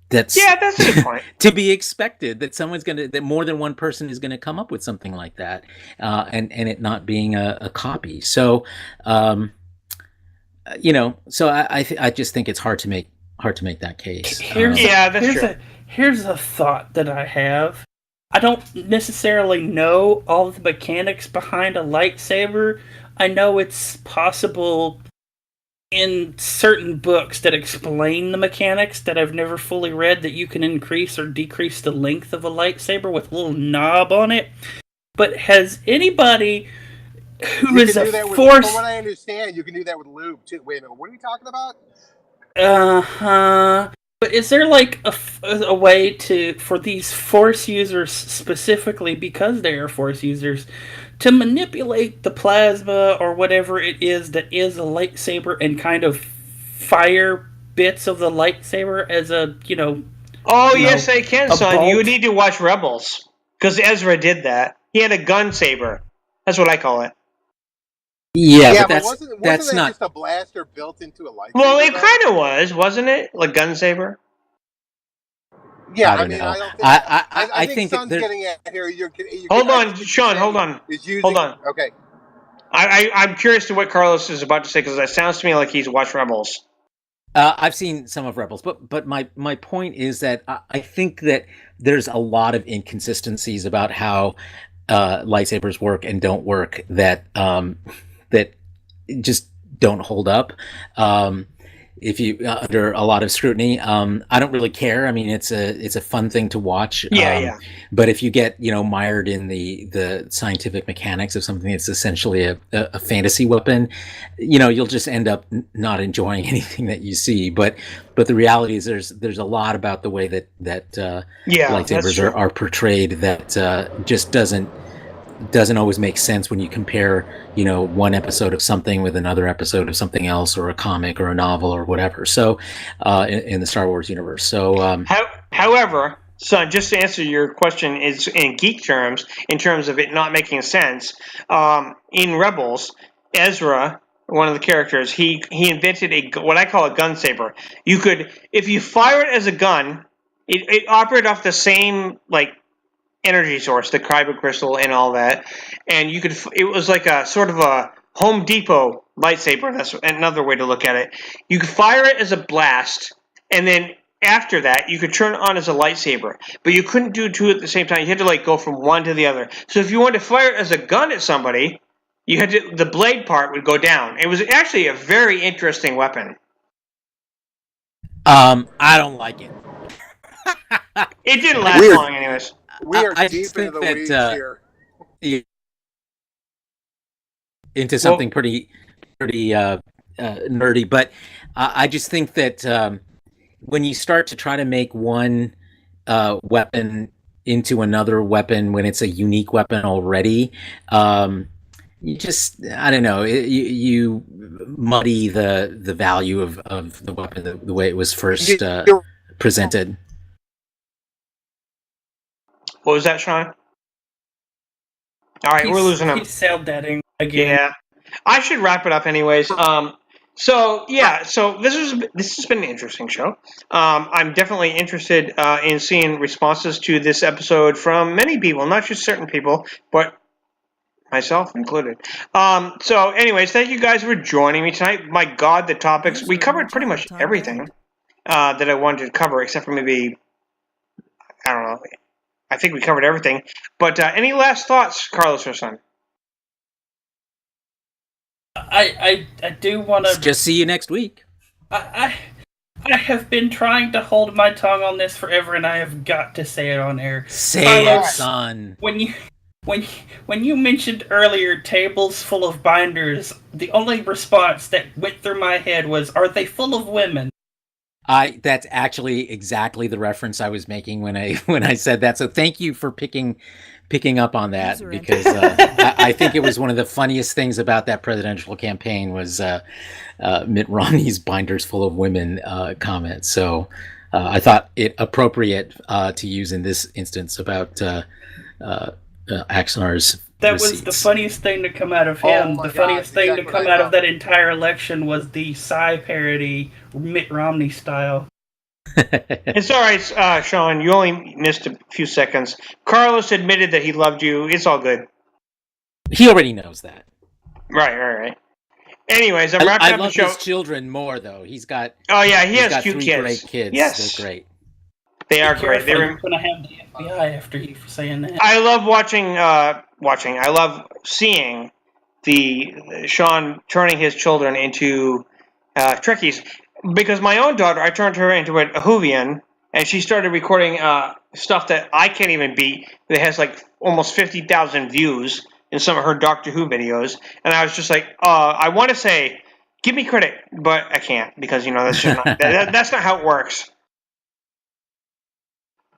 That's a good point. To be expected that more than one person is gonna come up with something like that, and it not being a copy. So. So I just think it's hard to make that case. Here's a thought that I have. I don't necessarily know all the mechanics behind a lightsaber. I know it's possible in certain books that explain the mechanics that I've never fully read that you can increase or decrease the length of a lightsaber with a little knob on it. But has anybody who is a force... From what I understand, you can do that with lube too. Wait a minute, what are you talking about? But is there like a way for these force users specifically, because they are force users, to manipulate the plasma or whatever it is that is a lightsaber and kind of fire bits of the lightsaber as a, Oh, yes, I can, son. bolt. You need to watch Rebels. Because Ezra did that. He had a gun saber. That's what I call it. Yeah, but wasn't that's that not just a blaster built into a lightsaber? Well, it kind of was, wasn't it? Like gun saber. Yeah, I don't know. I don't think. I think Son's getting at here. Hold on, Shawn. Hold on. Hold on. Okay. I'm curious to what Carlos is about to say because it sounds to me like he's watched Rebels. I've seen some of Rebels, but my point is that I think that there's a lot of inconsistencies about how lightsabers work and don't work that that just don't hold up. If you under a lot of scrutiny, I don't really care. I mean, it's a fun thing to watch. Yeah. But if you get mired in the scientific mechanics of something that's essentially a fantasy weapon, you'll just end up not enjoying anything that you see. But the reality is there's a lot about the way that lightsabers are portrayed that just doesn't always make sense when you compare, one episode of something with another episode of something else, or a comic or a novel or whatever. So, in the Star Wars universe. So, however, son, just to answer your question, is in geek terms, in terms of it not making sense. In Rebels, Ezra, one of the characters, he invented what I call a gun saber. You could, if you fire it as a gun, it operated off the same energy source, the kyber crystal and all that, and it was like a sort of a Home Depot lightsaber. That's another way to look at it. You could fire it as a blast, and then after that you could turn it on as a lightsaber, but you couldn't do two at the same time. You had to go from one to the other. So if you wanted to fire it as a gun at somebody, the blade part would go down. It was actually a very interesting weapon. I don't like it. It didn't last long anyways. We are deep into the weeds here. Into something pretty nerdy, but I just think that when you start to try to make one weapon into another weapon when it's a unique weapon already, you just, I don't know, you muddy the value of the weapon the way it was first presented. What was that, Shawn? All right, we're losing him. He's cell-deading again. Yeah, I should wrap it up anyways. So this has been an interesting show. I'm definitely interested in seeing responses to this episode from many people, not just certain people, but myself included. So anyways, thank you guys for joining me tonight. My God, the topics, we covered pretty much everything that I wanted to cover, except for maybe, I don't know, I think we covered everything. But any last thoughts, Carlos or son? I do want to just see you next week. I have been trying to hold my tongue on this forever, and I have got to say it on air. Say it, son. When you mentioned earlier tables full of binders, the only response that went through my head was, "Are they full of women?" That's actually exactly the reference I was making when I said that. So thank you for picking up on that, because I think it was one of the funniest things about that presidential campaign was Mitt Romney's "binders full of women" comment. So I thought it appropriate to use in this instance about Axanar's. That receipts. was the funniest thing to come out of him. The funniest thing to come out of that entire election was the Psy parody, Mitt Romney style. It's all right, Shawn. You only missed a few seconds. Carlos admitted that he loved you. It's all good. He already knows that. Right. Anyways, I'm wrapping up the show. I love his children more, though. He's got. Oh yeah, he has cute three kids. Great kids. Yes, they're great. They are great. They're going to have the FBI after you for saying that. I love watching. I love seeing the Shawn turning his children into Trekkies. Because my own daughter, I turned her into a Whovian, and she started recording stuff that I can't even beat. That has almost 50,000 views in some of her Doctor Who videos, and I was just like, I want to say, give me credit, but I can't because that's just not, that's not how it works.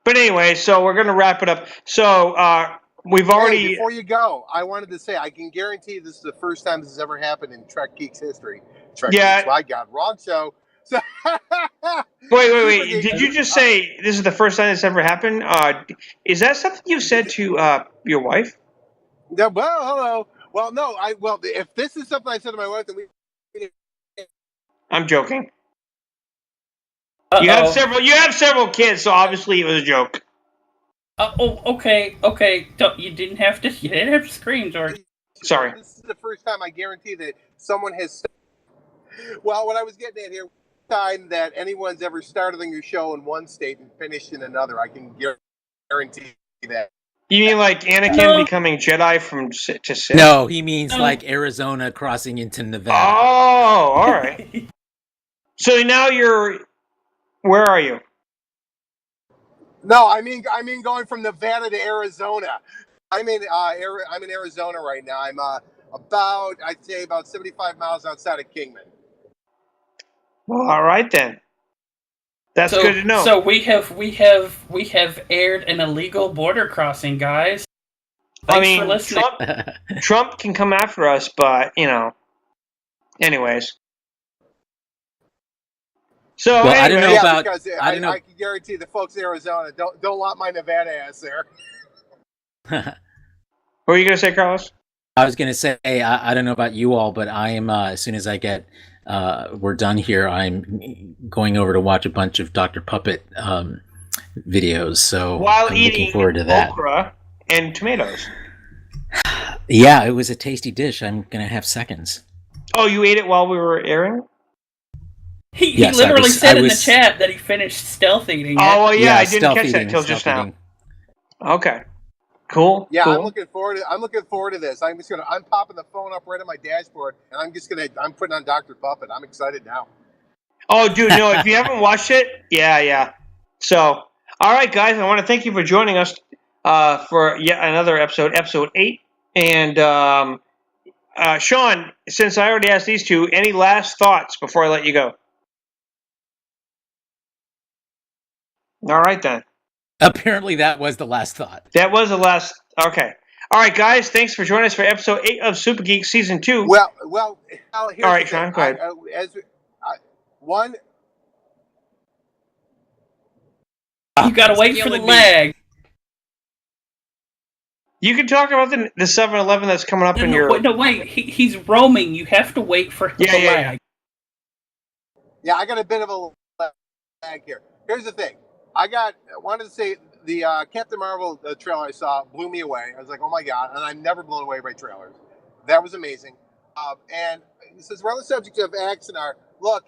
But anyway, so we're going to wrap it up. So we've already. Hey, before you go, I wanted to say I can guarantee this is the first time this has ever happened in Trek Geeks history. Trek Geeks, my God, wrong show. So, wait. Did you just say this is the first time this ever happened? Is that something you said to your wife? Yeah, well, hello. Well, no, if this is something I said to my wife, then we. I'm joking. You have several kids, so obviously it was a joke. Okay. You didn't have to scream, George. Sorry. This is the first time I guarantee that someone has. Well, what I was getting at here, time that anyone's ever started on your show in one state and finished in another, I can guarantee that. You mean like Anakin becoming Jedi to Sith? No, he means like Arizona crossing into Nevada. Oh, all right. So now where are you? No, I mean going from Nevada to Arizona. I'm in Arizona right now. I'm I'd say about 75 miles outside of Kingman. Well, all right then. That's good to know. So we have aired an illegal border crossing, guys. Thanks for listening. Trump can come after us, but anyways. So well, I don't know about. Because I can guarantee the folks in Arizona don't want my Nevada ass there. What were you gonna say, Carlos? I was gonna say I don't know about you all, but I am as soon as I get we're done here, I'm going over to watch a bunch of Dr. Puppet videos. So while I'm eating looking forward to that. Okra and tomatoes. Yeah, it was a tasty dish. I'm gonna have seconds. Oh, you ate it while we were airing? He literally said in the chat that he finished stealth eating. Oh, well, yeah, I didn't catch that until just now. Okay, cool. Yeah, cool. I'm looking forward to this. I'm popping the phone up right on my dashboard, and I'm putting on Dr. Puppet. I'm excited now. Oh, dude, no, if you haven't watched it, yeah. So, all right, guys, I want to thank you for joining us for yet another episode 8. And Shawn, since I already asked these two, any last thoughts before I let you go? All right, then. Apparently that was the last thought. That was the last. Okay. All right, guys. Thanks for joining us for episode 8 of Super Geeks Season 2. Well. All right, Shawn, go ahead. You got to wait for the lag. You can talk about the 7-Eleven that's coming up in your... No, wait. He's roaming. You have to wait for the lag. Yeah, I got a bit of a lag here. Here's the thing. I wanted to say the Captain Marvel trailer I saw blew me away. I was like, oh my God. And I'm never blown away by trailers. That was amazing. And since we're on the subject of Axanar, look,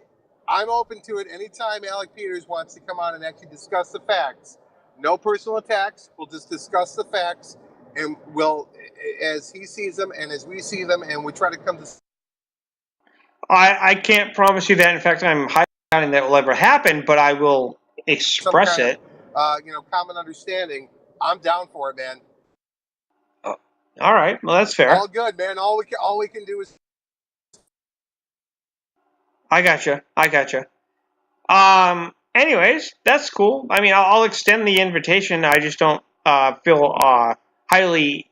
I'm open to it anytime Alec Peters wants to come on and actually discuss the facts. No personal attacks. We'll just discuss the facts. And we'll, as he sees them and as we see them, and we try to come to... I can't promise you that. In fact, I'm highly doubting that will ever happen, but I will express it. Common understanding. I'm down for it, man. All right. Well, that's fair. All good, man. All we can do is... I gotcha. Anyways, that's cool. I mean, I'll extend the invitation. I just don't feel highly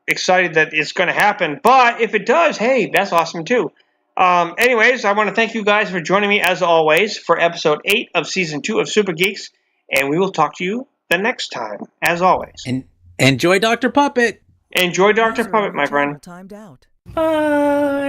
excited that it's going to happen. But if it does, hey, that's awesome too. Anyways, I want to thank you guys for joining me as always for episode 8 of season 2 of Super Geeks, and we will talk to you the next time, as always. And enjoy Dr. Puppet. Enjoy Dr. Puppet, my friend. Timed out. Bye.